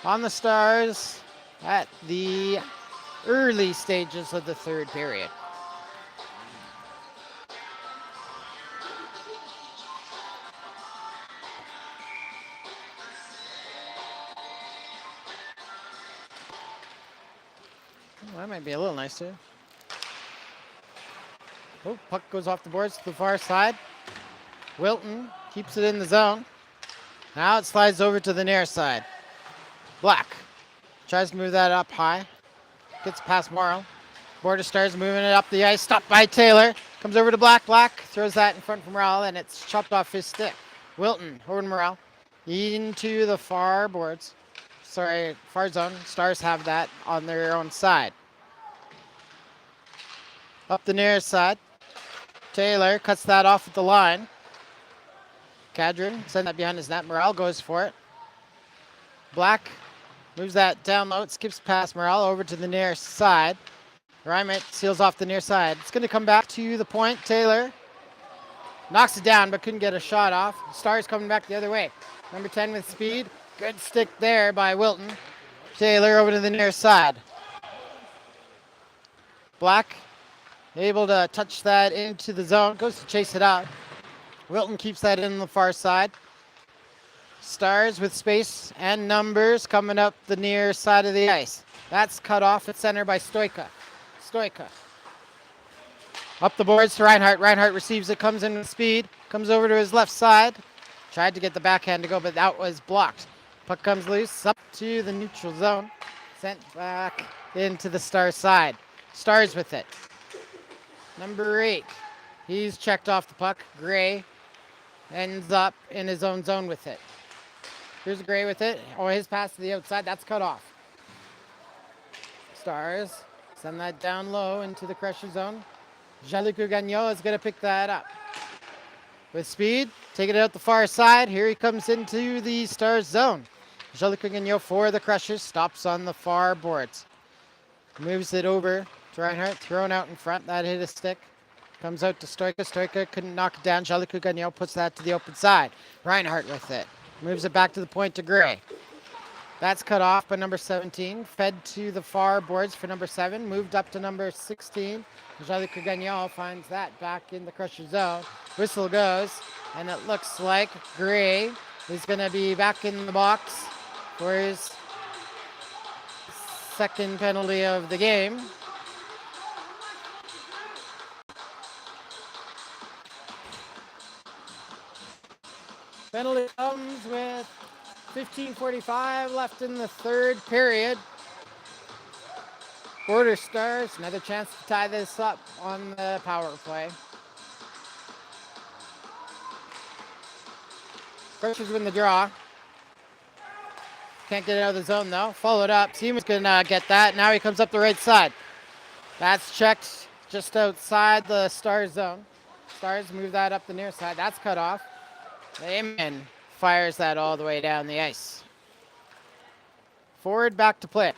on the Stars at the early stages of the third period. Well, that might be a little nice too. Oh, puck goes off the boards to the far side. Wilton keeps it in the zone. Now it slides over to the near side. Black tries to move that up high. Gets past Morrow. Border Stars moving it up the ice. Stopped by Taylor. Comes over to Black. Black throws that in front from Morrell, and it's chopped off his stick. Wilton over to Morrell. Into the far boards. Sorry, far zone. Stars have that on their own side. Up the near side. Taylor cuts that off at the line. Kadrin sends that behind his net. Morrell goes for it. Black moves that down low. It skips past Morrell over to the near side. Reimet seals off the near side. It's going to come back to the point. Taylor knocks it down but couldn't get a shot off. Stars coming back the other way. Number 10 with speed. Good stick there by Wilton. Taylor over to the near side. Black able to touch that into the zone. Goes to chase it out. Wilton keeps that in the far side. Stars with space and numbers coming up the near side of the ice. That's cut off at center by Stoika. Stoika. Up the boards to Reinhardt. Reinhardt receives it, comes in with speed. Comes over to his left side. Tried to get the backhand to go, but that was blocked. Puck comes loose up to the neutral zone. Sent back into the Stars side. Stars with it. Number 8. He's checked off the puck. Gray ends up in his own zone with it. Here's Gray with it. Oh, his pass to the outside. That's cut off. Stars send that down low into the Crusher zone. Jolicoeur Gagnon is going to pick that up. With speed, take it out the far side. Here he comes into the Stars zone. Jolicoeur Gagnon for the Crushers. Stops on the far boards. Moves it over to Reinhardt. Thrown out in front. That hit a stick. Comes out to Stoika. Stoika couldn't knock it down. Jolicoeur Gagnon puts that to the open side. Reinhardt with it. Moves it back to the point to Gray. That's cut off by number 17. Fed to the far boards for number 7. Moved up to number 16. Jean-Luc Gagnon finds that back in the Crusher zone. Whistle goes, and it looks like Gray is going to be back in the box for his second penalty of the game. Penalty comes with 15:45 left in the third period. Border Stars, another chance to tie this up on the power play. Crushers win the draw. Can't get it out of the zone though. Followed up. Seaman's gonna get that. Now he comes up the right side. That's checked just outside the Stars zone. Stars move that up the near side. That's cut off. Amen fires that all the way down the ice. Forward back to play.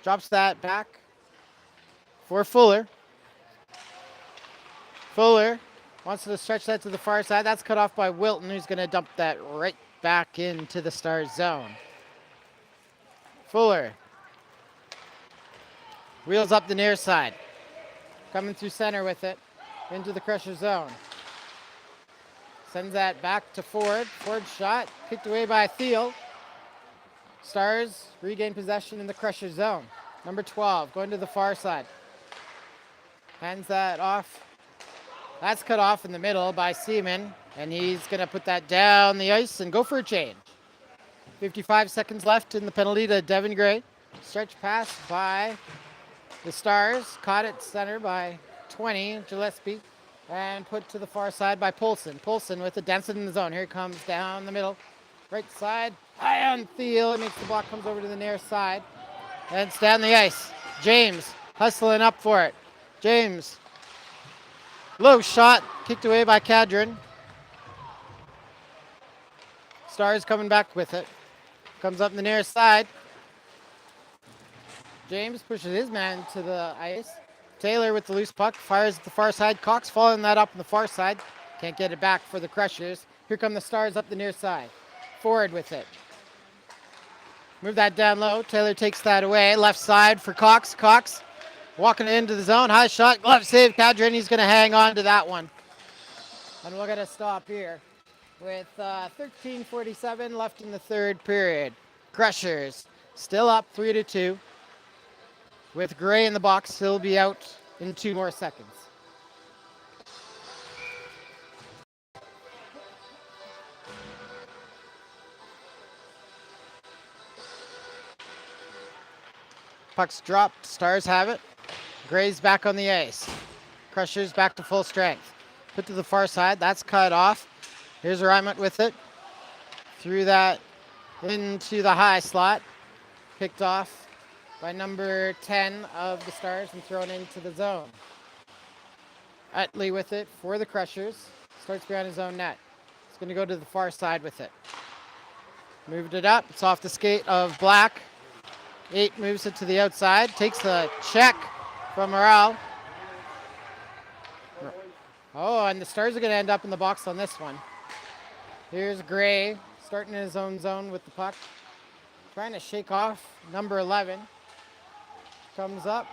Drops that back for Fuller. Fuller wants to stretch that to the far side. That's cut off by Wilton, who's going to dump that right back into the Stars zone. Fuller wheels up the near side. Coming through center with it into the Crusher zone. Sends that back to Ford. Ford shot kicked away by Thiel. Stars regain possession in the Crusher zone. Number 12 going to the far side. Hands that off. That's cut off in the middle by Seaman, and he's going to put that down the ice and go for a change. 55 seconds left in the penalty to Devin Gray. Stretch pass by the Stars. Caught at center by 20, Gillespie, and put to the far side by Poulsen. Poulsen with the Denson in the zone. Here he comes down the middle. Right side, high on Thiel. It makes the block, comes over to the near side. And it's down the ice. James hustling up for it. James. Low shot, kicked away by Cadron. Stars coming back with it. Comes up the near side. James pushes his man to the ice. Taylor with the loose puck, fires at the far side. Cox following that up on the far side. Can't get it back for the Crushers. Here come the Stars up the near side. Forward with it. Move that down low. Taylor takes that away. Left side for Cox. Cox walking into the zone. High shot. Glove save. Cadron. He's going to hang on to that one. And we're going to stop here with 13:47 left in the third period. Crushers still up 3-2. With Gray in the box, he'll be out in 2 more seconds. Puck's dropped. Stars have it. Gray's back on the ice. Crushers back to full strength. Put to the far side. That's cut off. Here's Reimuth with it. Threw that into the high slot. Picked off by number 10 of the Stars and thrown into the zone. Utley with it for the Crushers. Starts behind his own net. He's going to go to the far side with it. Moved it up. It's off the skate of Black. 8 moves it to the outside. Takes the check from Morale. Oh, and the Stars are going to end up in the box on this one. Here's Gray starting in his own zone with the puck. Trying to shake off number 11. Comes up.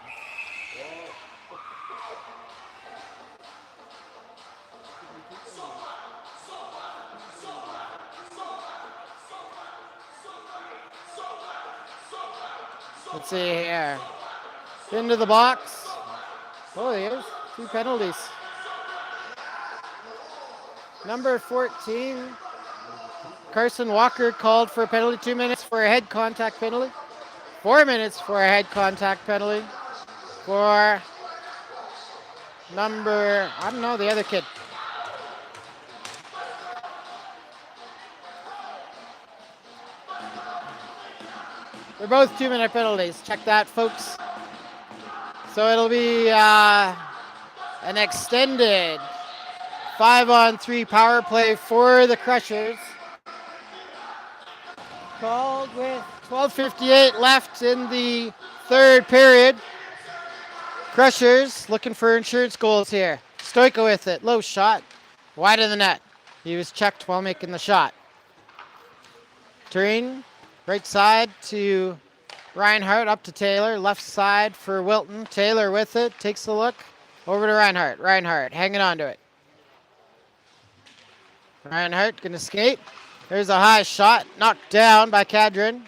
Let's see here. Into the box. Oh, he is. 2 penalties. Number 14, Carson Walker called for a penalty. 2 minutes for a head contact penalty. 4 minutes for a head contact penalty for number, I don't know, the other kid. They're both 2-minute penalties. Check that, folks. So it'll be an extended 5-on-3 power play for the Crushers. Called with 12:58 left in the third period. Crushers looking for insurance goals here. Stoico with it. Low shot. Wide of the net. He was checked while making the shot. Turn right side to Reinhardt, up to Taylor. Left side for Wilton. Taylor with it, takes a look. Over to Reinhardt. Reinhardt hanging on to it. Reinhardt gonna skate. There's a high shot, knocked down by Kadrin.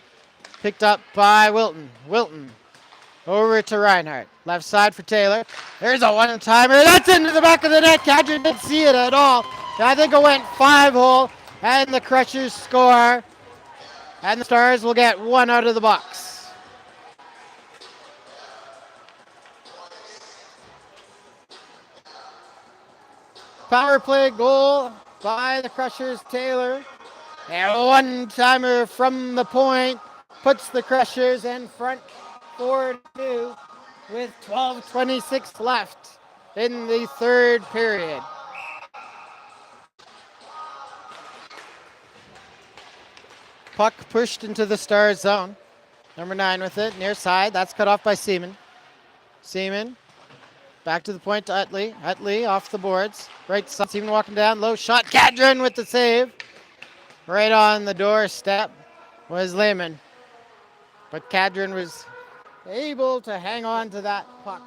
Picked up by Wilton. Wilton over to Reinhardt. Left side for Taylor. There's a one-timer. That's into the back of the net. Kadrin didn't see it at all. I think it went 5-hole, and the Crushers score. And the Stars will get one out of the box. Power play goal by the Crushers, Taylor. And a one-timer from the point puts the Crushers in front 4-2 with 12:26 left in the third period. Puck pushed into the Stars zone. Number 9 with it, near side. That's cut off by Seaman. Seaman back to the point to Utley. Utley off the boards. Right side, Seaman walking down. Low shot. Kadrin with the save. Right on the doorstep was Lehman. But Kadrin was able to hang on to that puck.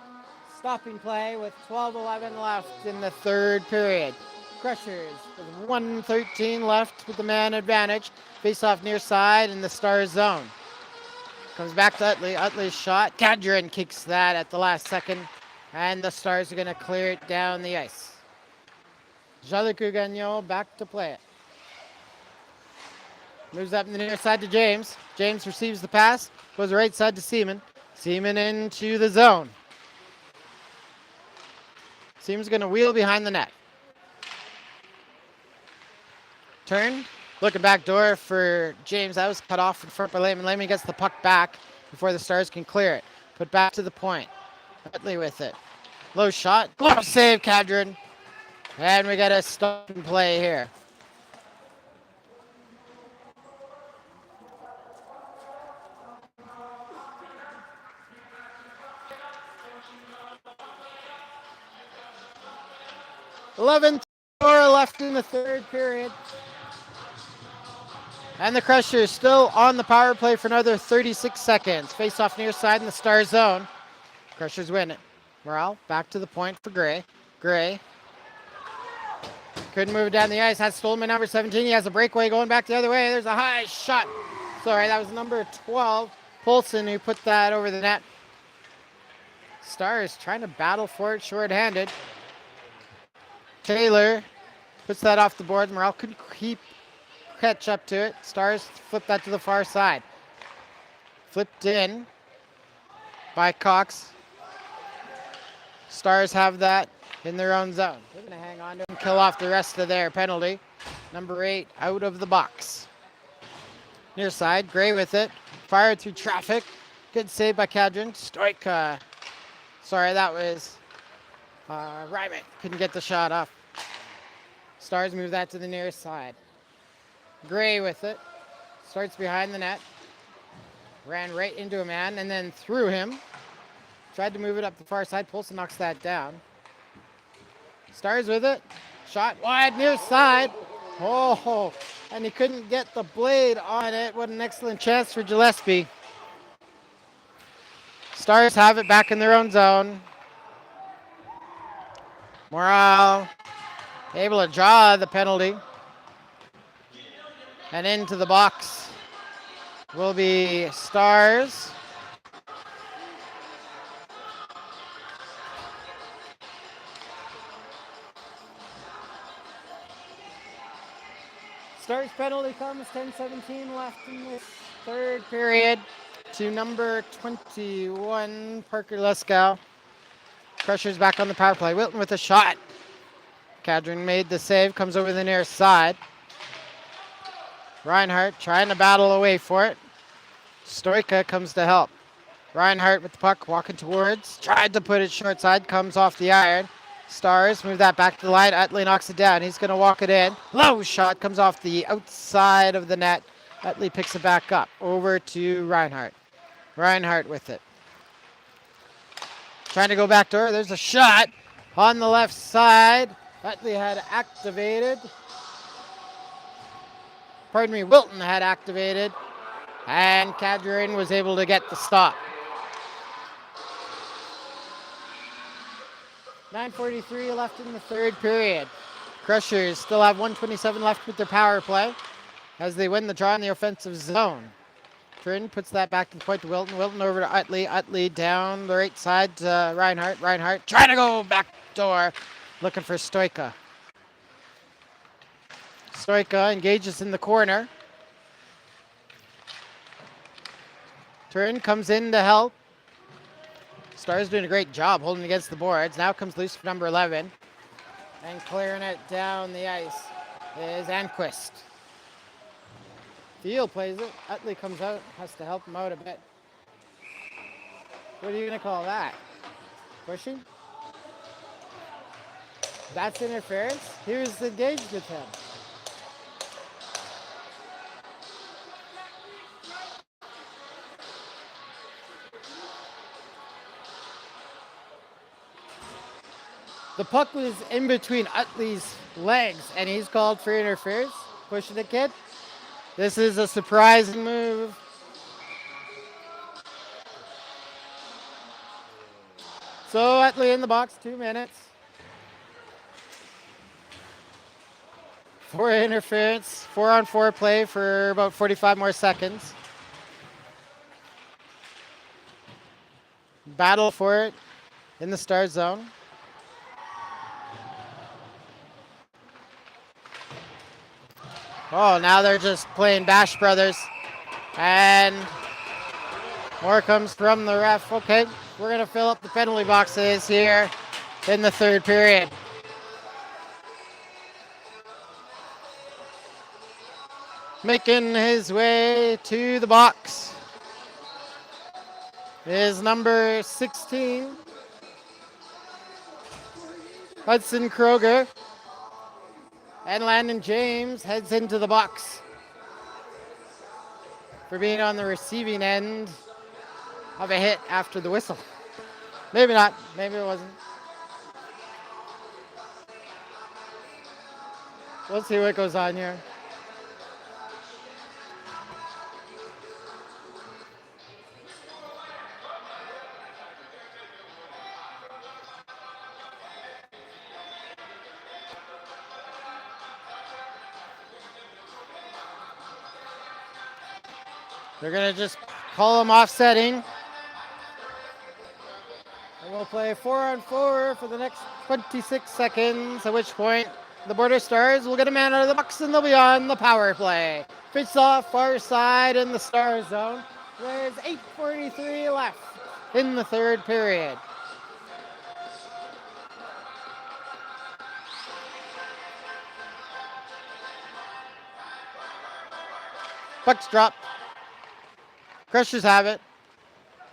Stopping play with 12:11 left in the third period. Crushers with 1:13 left with the man advantage. Face off near side in the Stars zone. Comes back to Utley. Utley's shot. Kadrin kicks that at the last second. And the Stars are going to clear it down the ice. Jean-Luc Gagnon back to play it. Moves up in the near side to James. James receives the pass. Goes right side to Seaman. Seaman into the zone. Seaman's going to wheel behind the net. Turn. Looking back door for James. That was cut off in front by Lehman. Lehman gets the puck back before the Stars can clear it. Put back to the point. Utley with it. Low shot. Glove save, Kadrin. And we got a stop and play here. .11 left in the third period. And the Crushers still on the power play for another 36 seconds. Face off near side in the Stars zone. Crushers win it. Morale back to the point for Gray. Gray couldn't move it down the ice. Has stolen by number 17. He has a breakaway going back the other way. There's a high shot. Sorry, that was number 12, Polson, who put that over the net. Stars trying to battle for it short-handed. Taylor puts that off the board. Morale couldn't catch up to it. Stars flip that to the far side. Flipped in by Cox. Stars have that in their own zone. They're going to hang on to it and kill off the rest of their penalty. Number 8 out of the box. Near side, Gray with it. Fired through traffic. Good save by Kadrin. Stoika. Sorry, that was Ryman. Couldn't get the shot off. Stars move that to the near side. Gray with it. Starts behind the net. Ran right into a man and then through him. Tried to move it up the far side. Polson knocks that down. Stars with it. Shot wide near side. Oh, and he couldn't get the blade on it. What an excellent chance for Gillespie. Stars have it back in their own zone. Morale able to draw the penalty. And into the box will be Stars. Stars penalty comes, 10:17 left in this third period to number 21, Parker Leskow. Crushers back on the power play. Wilton with a shot. Kadrin made the save, comes over the near side. Reinhardt trying to battle away for it. Stoika comes to help. Reinhardt with the puck, walking towards. Tried to put it short side, comes off the iron. Stars move that back to the line. Utley knocks it down. He's going to walk it in. Low shot comes off the outside of the net. Utley picks it back up. Over to Reinhardt. Reinhardt with it. Trying to go back to her. There's a shot on the left side. Utley had activated. Wilton had activated, and Cadrin was able to get the stop. 9:43 left in the third period. Crushers still have 1:27 left with their power play as they win the draw in the offensive zone. Trin puts that back to the point to Wilton. Wilton over to Utley. Utley down the right side to Reinhardt. Reinhardt trying to go back door, looking for Stoika. Stoika engages in the corner. Trin comes in to help. Stars doing a great job holding against the boards. Now comes loose for number 11. And clearing it down the ice is Anquist. Thiel plays it. Utley comes out, has to help him out a bit. What are you going to call that? Pushing? That's interference. He was engaged with him. The puck was in between Utley's legs, and he's called for interference. Pushing the kid. This is a surprising move. So Utley in the box, 2 minutes. For interference, 4-on-4 play for about 45 more seconds. Battle for it in the Stars zone. Oh, now they're just playing Bash Brothers. And more comes from the ref. Okay, we're going to fill up the penalty boxes here in the third period. Making his way to the box is number 16, Hudson Kroger. And Landon James heads into the box for being on the receiving end of a hit after the whistle. Maybe not. Maybe it wasn't. We'll see what goes on here. They're going to just call him offsetting. And we'll play 4-on-4 for the next 26 seconds, at which point the Border Stars will get a man out of the box and they'll be on the power play. Pitch off far side in the Stars zone. There's 8:43 left in the third period. Puck's dropped. Crushers have it.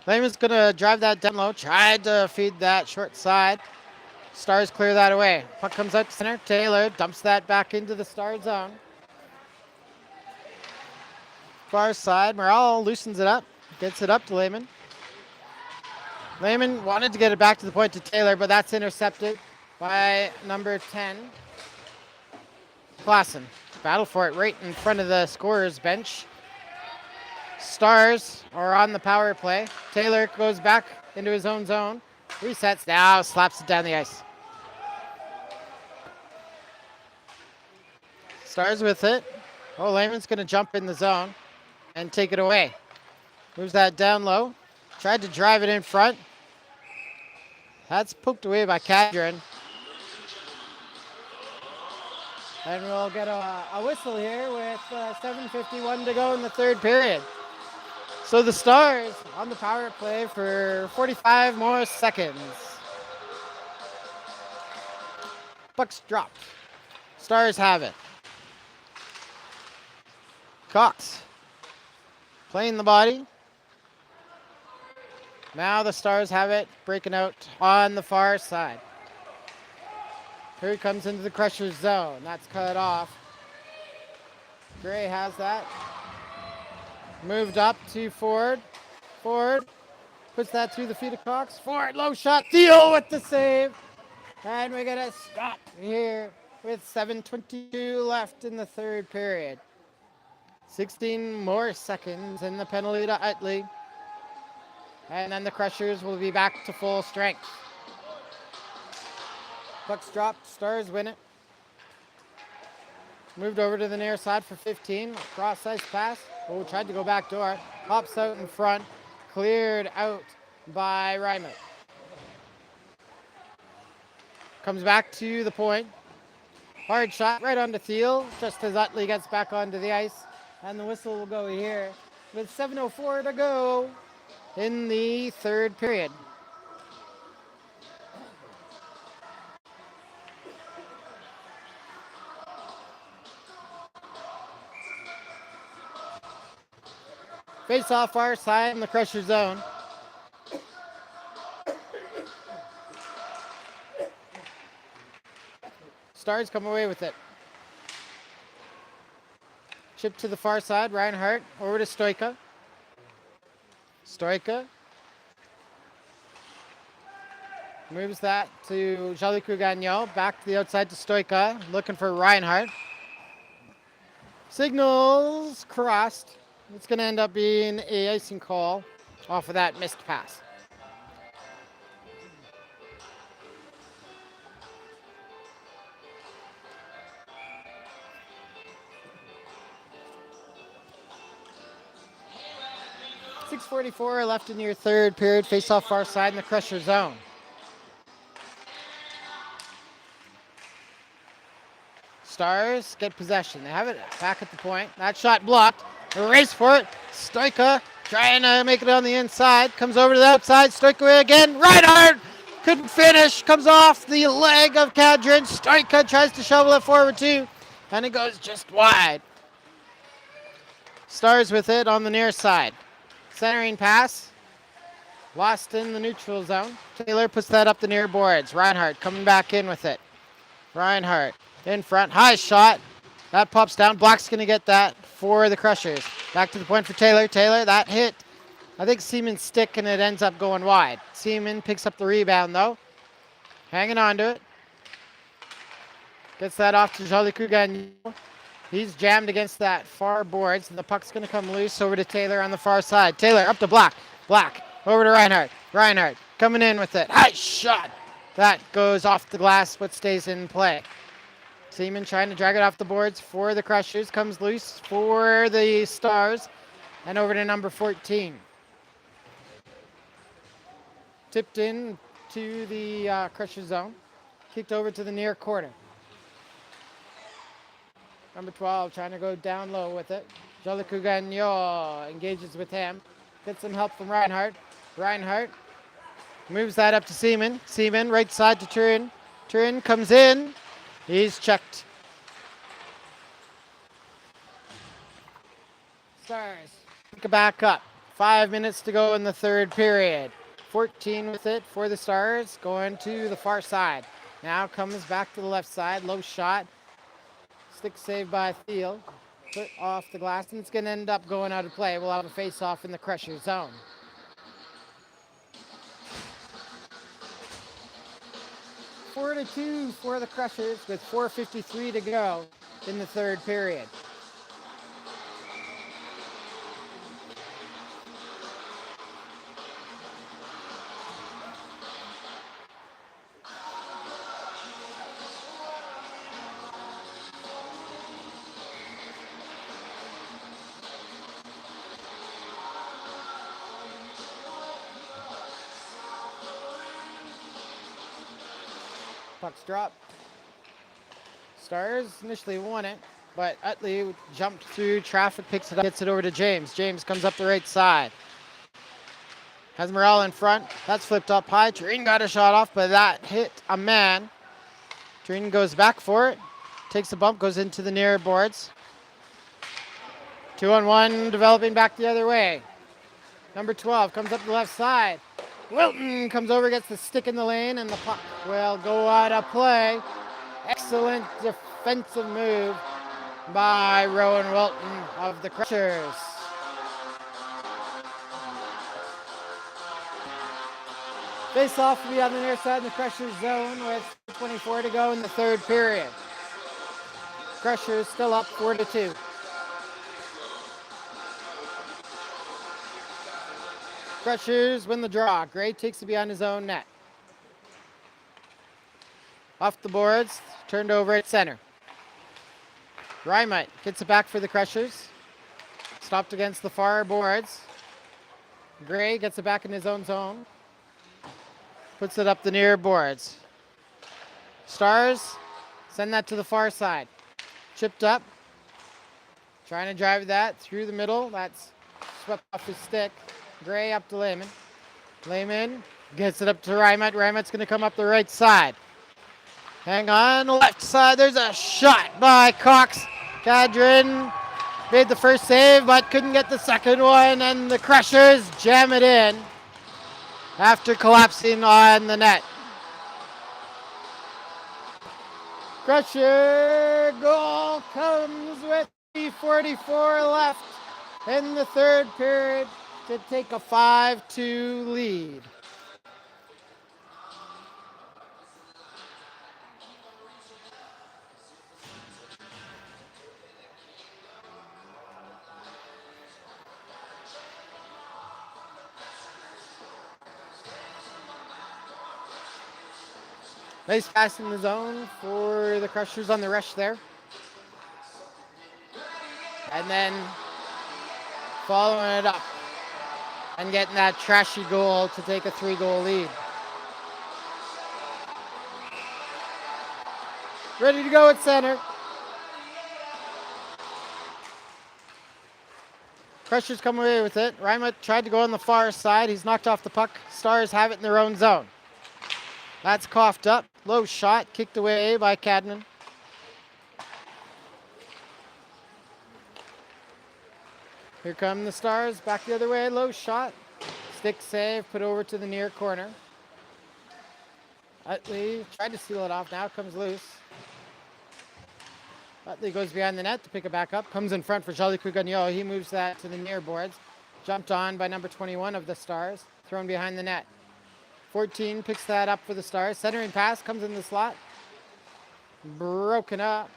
Lehman's going to drive that down low. Tried to feed that short side. Stars clear that away. Puck comes out to center. Taylor dumps that back into the Star zone. Far side. Morale loosens it up. Gets it up to Lehman. Lehman wanted to get it back to the point to Taylor, but that's intercepted by number 10, Klassen. Battle for it right in front of the scorer's bench. Stars are on the power play. Taylor goes back into his own zone. Resets now, slaps it down the ice. Stars with it. Oh, Lehman's going to jump in the zone and take it away. Moves that down low. Tried to drive it in front. That's poked away by Cadrin. And we'll get a whistle here with 7:51 to go in the third period. So the Stars on the power play for 45 more seconds. Puck's dropped. Stars have it. Cox playing the body. Now the Stars have it, breaking out on the far side. Here he comes into the Crushers zone. That's cut off. Gray has that. Moved up to Ford. Ford puts that through the feet of Cox. Ford, low shot. Thiel with the save. And we're going to stop here with 7:22 left in the third period. 16 more seconds and the penalty to Utley. And then the Crushers will be back to full strength. Puck's dropped, Stars win it. Moved over to the near side for 15. Cross ice pass. Oh, tried to go back door. Hops out in front. Cleared out by Reimer. Comes back to the point. Hard shot right onto Thiel, just as Utley gets back onto the ice. And the whistle will go here with 7:04 to go in the third period. Face off our side in the Crusher zone. Stars come away with it. Chip to the far side, Reinhardt over to Stoika. Stoika moves that to Jolicoeur Gagnon. Back to the outside to Stoika, looking for Reinhardt. Signals crossed. It's going to end up being a icing call off of that missed pass. .6:44 left in your third period. Face off far side in the Crusher zone. Stars get possession. They have it back at the point. That shot blocked. A race for it. Stoika trying to make it on the inside. Comes over to the outside. Stoika again. Reinhardt couldn't finish. Comes off the leg of Kadrin. Stoika tries to shovel it forward too. And it goes just wide. Stars with it on the near side. Centering pass. Lost in the neutral zone. Taylor puts that up the near boards. Reinhardt coming back in with it. Reinhardt in front. High shot. That pops down. Black's going to get that for the Crushers. Back to the point for Taylor. Taylor, that hit. I think Seaman's stick and it ends up going wide. Seaman picks up the rebound though. Hanging on to it. Gets that off to Jolicoeur Gagnon. He's jammed against that far boards, and the puck's going to come loose over to Taylor on the far side. Taylor up to Black. Black over to Reinhardt. Reinhardt coming in with it. High shot. That goes off the glass, but stays in play. Seaman trying to drag it off the boards for the Crushers. Comes loose for the Stars. And over to number 14. Tipped in to the Crusher zone. Kicked over to the near corner. Number 12 trying to go down low with it. Jolicoeur Gagnon engages with him. Gets some help from Reinhardt. Reinhardt moves that up to Seaman. Seaman right side to Turin. Turin comes in. He's checked. Stars pick it back up. 5 minutes to go in the third period. 14 with it for the Stars. Going to the far side. Now comes back to the left side. Low shot. Stick saved by Thiel. Put off the glass, and it's going to end up going out of play. We'll have a face-off in the Crusher zone. Four to 2 for the Crushers with 4:53 to go in the third period. Puck's dropped. Stars initially won it, but Utley jumped through traffic, picks it up, gets it over to James. James comes up the right side. Has Morel in front. That's flipped up high. Turin got a shot off, but that hit a man. Turin goes back for it. Takes a bump, goes into the near boards. 2-on-1 developing back the other way. Number 12 comes up the left side. Wilton comes over, gets the stick in the lane, and the puck will go out of play. Excellent defensive move by Rowan Wilton of the Crushers. Face off will be on the near side in the Crushers zone with 24 to go in the third period. Crushers still up 4 to 2. Crushers win the draw. Gray takes it behind his own net. Off the boards, turned over at center. Rymut gets it back for the Crushers. Stopped against the far boards. Gray gets it back in his own zone. Puts it up the near boards. Stars send that to the far side. Chipped up. Trying to drive that through the middle. That's swept off his stick. Gray up to Lehman. Lehman gets it up to Rymut. Rymut's going to come up the right side. Hang on, left side. There's a shot by Cox. Cadron made the first save, but couldn't get the second one, and the Crushers jam it in after collapsing on the net. Crusher goal comes with 3:44 left in the third period to take a 5-2 lead. Nice pass in the zone for the Crushers on the rush there. And then following it up and getting that trashy goal to take a 3-goal lead. Ready to go at center. Crushers come away with it. Rymut tried to go on the far side. He's knocked off the puck. Stars have it in their own zone. That's coughed up. Low shot, kicked away by Cadman. Here come the Stars, back the other way, low shot. Stick save, put over to the near corner. Utley tried to steal it off, now it comes loose. Utley goes behind the net to pick it back up, comes in front for Jolicoeur Gagnon. He moves that to the near boards. Jumped on by number 21 of the Stars, thrown behind the net. 14 picks that up for the Stars. Centering pass comes in the slot. Broken up.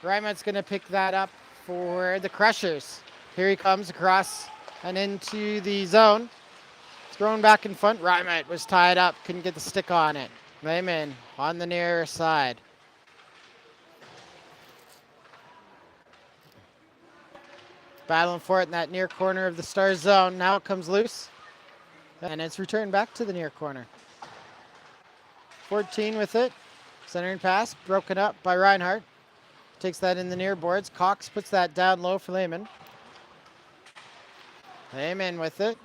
Rymut's going to pick that up for the Crushers. Here he comes across and into the zone. Thrown back in front. Rymut was tied up. Couldn't get the stick on it. Lehman on the near side. Battling for it in that near corner of the Stars zone. Now it comes loose. And it's returned back to the near corner. 14 with it. Centering pass, broken up by Reinhardt. Takes that in the near boards. Cox puts that down low for Lehman. Lehman with it.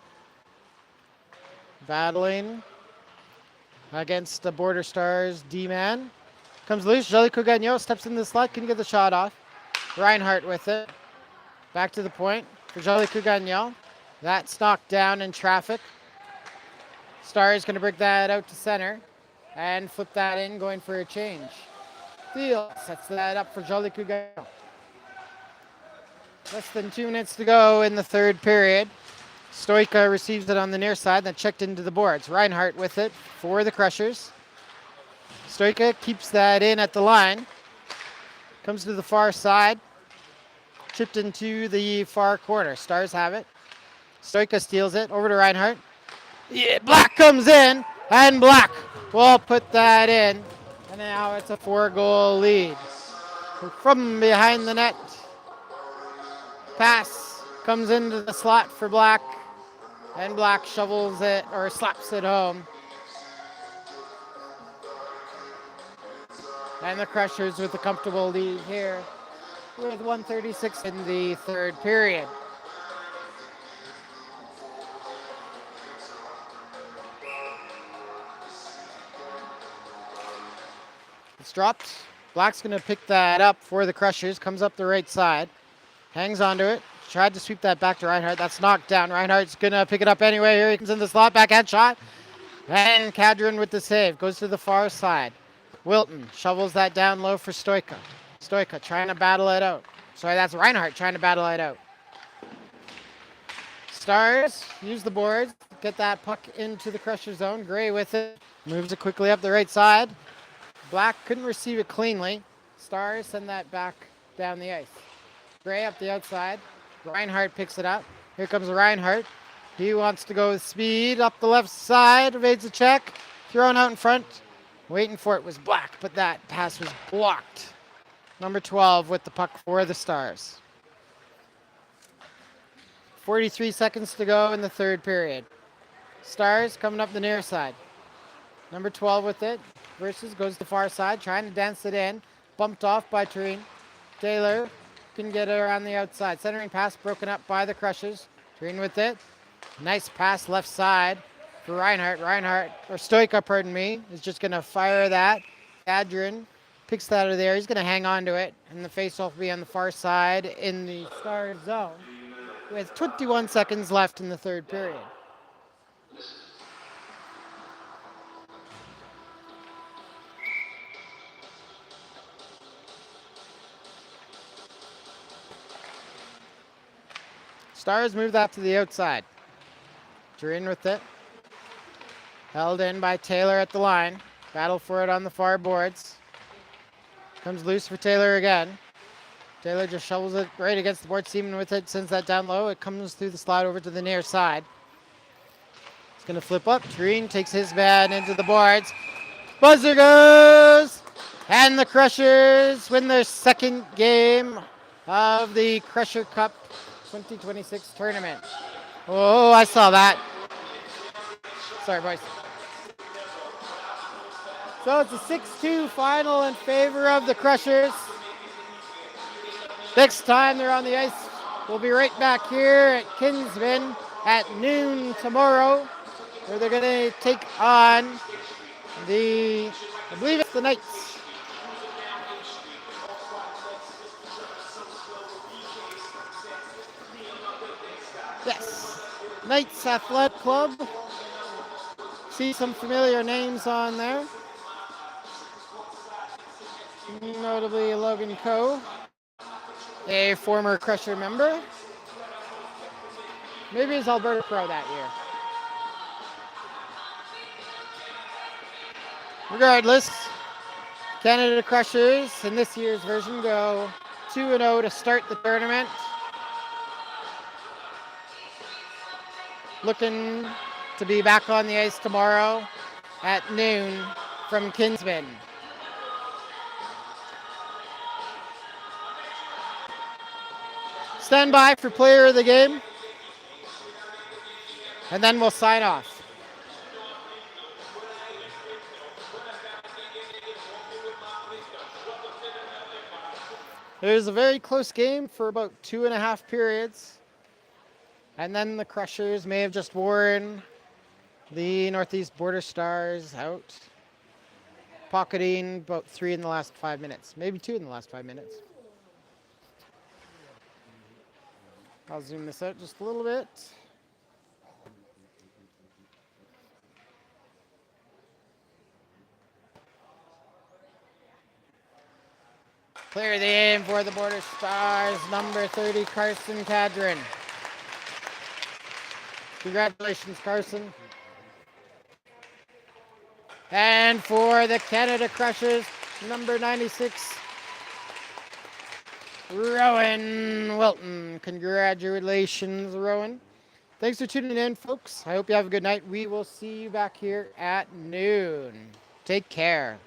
Battling against the Border Stars D-man. Comes loose. Jolicoeur Gagnon steps in the slot. Can you get the shot off? Reinhardt with it. Back to the point for Jolicoeur Gagnon. That's knocked down in traffic. Stars going to break that out to center and flip that in, going for a change. Thiel sets that up for Jolicoeur Gagnon. Less than 2 minutes to go in the third period. Stoika receives it on the near side, then checked into the boards. Reinhardt with it for the Crushers. Stoika keeps that in at the line. Comes to the far side. Chipped into the far corner. Stars have it. Stoika steals it over to Reinhardt. Yeah, Black comes in, and Black will put that in. And now it's a 4-goal lead. From behind the net. Pass comes into the slot for Black. And Black shovels it, or slaps it home. And the Crushers with a comfortable lead here with 1:36 in the third period. It's dropped. Black's going to pick that up for the Crushers. Comes up the right side. Hangs onto it. Tried to sweep that back to Reinhardt. That's knocked down. Reinhardt's going to pick it up anyway. Here he comes in the slot. Backhand shot. And Cadron with the save. Goes to the far side. Wilton shovels that down low for Stoika. Stoika trying to battle it out. Sorry, that's Reinhardt trying to battle it out. Stars use the boards. Get that puck into the Crusher zone. Gray with it. Moves it quickly up the right side. Black couldn't receive it cleanly. Stars send that back down the ice. Gray up the outside. Reinhardt picks it up. Here comes Reinhardt. He wants to go with speed up the left side, evades the check, thrown out in front. Waiting for it was Black, but that pass was blocked. Number 12 with the puck for the Stars. 43 seconds to go in the third period. Stars coming up the near side. Number 12 with it. Versus goes to the far side, trying to dance it in. Bumped off by Tureen. Taylor can get it around the outside. Centering pass broken up by the Crushers. Tureen with it. Nice pass left side for Reinhardt. Or Stoika, pardon me, is just going to fire that. Adrian picks that out of there. He's going to hang on to it. And the faceoff will be on the far side in the Star zone with 21 seconds left in the third period. Stars move that to the outside. Turin with it. Held in by Taylor at the line. Battle for it on the far boards. Comes loose for Taylor again. Taylor just shovels it right against the board. Seaman with it, sends that down low. It comes through the slide over to the near side. It's going to flip up. Turin takes his man into the boards. Buzzer goes! And the Crushers win their second game of the Crusher Cup 2026 tournament. Oh, I saw that. Sorry, boys. So it's a 6-2 final in favor of the Crushers. Next time they're on the ice, we'll be right back here at Kinsman at noon tomorrow, where they're going to take on I believe it's the Knights. Yes, Knights Athletic Club. See some familiar names on there. Notably Logan Coe, a former Crusher member. Maybe it's Alberta Pro that year. Regardless, Canada Crushers in this year's version go 2-0 to start the tournament. Looking to be back on the ice tomorrow at noon from Kinsman. Stand by for player of the game, and then we'll sign off. It was a very close game for about 2.5 periods. And then the Crushers may have just worn the Northeast Border Stars out, pocketing about 3 in the last 5 minutes, maybe 2 in the last 5 minutes. I'll zoom this out just a little bit. Player of the game for the Border Stars, number 30, Carson Cadron. Congratulations, Carson. And for the Canada Crushers, number 96, Rowan Wilton. Congratulations, Rowan. Thanks for tuning in, folks. I hope you have a good night. We will see you back here at noon. Take care.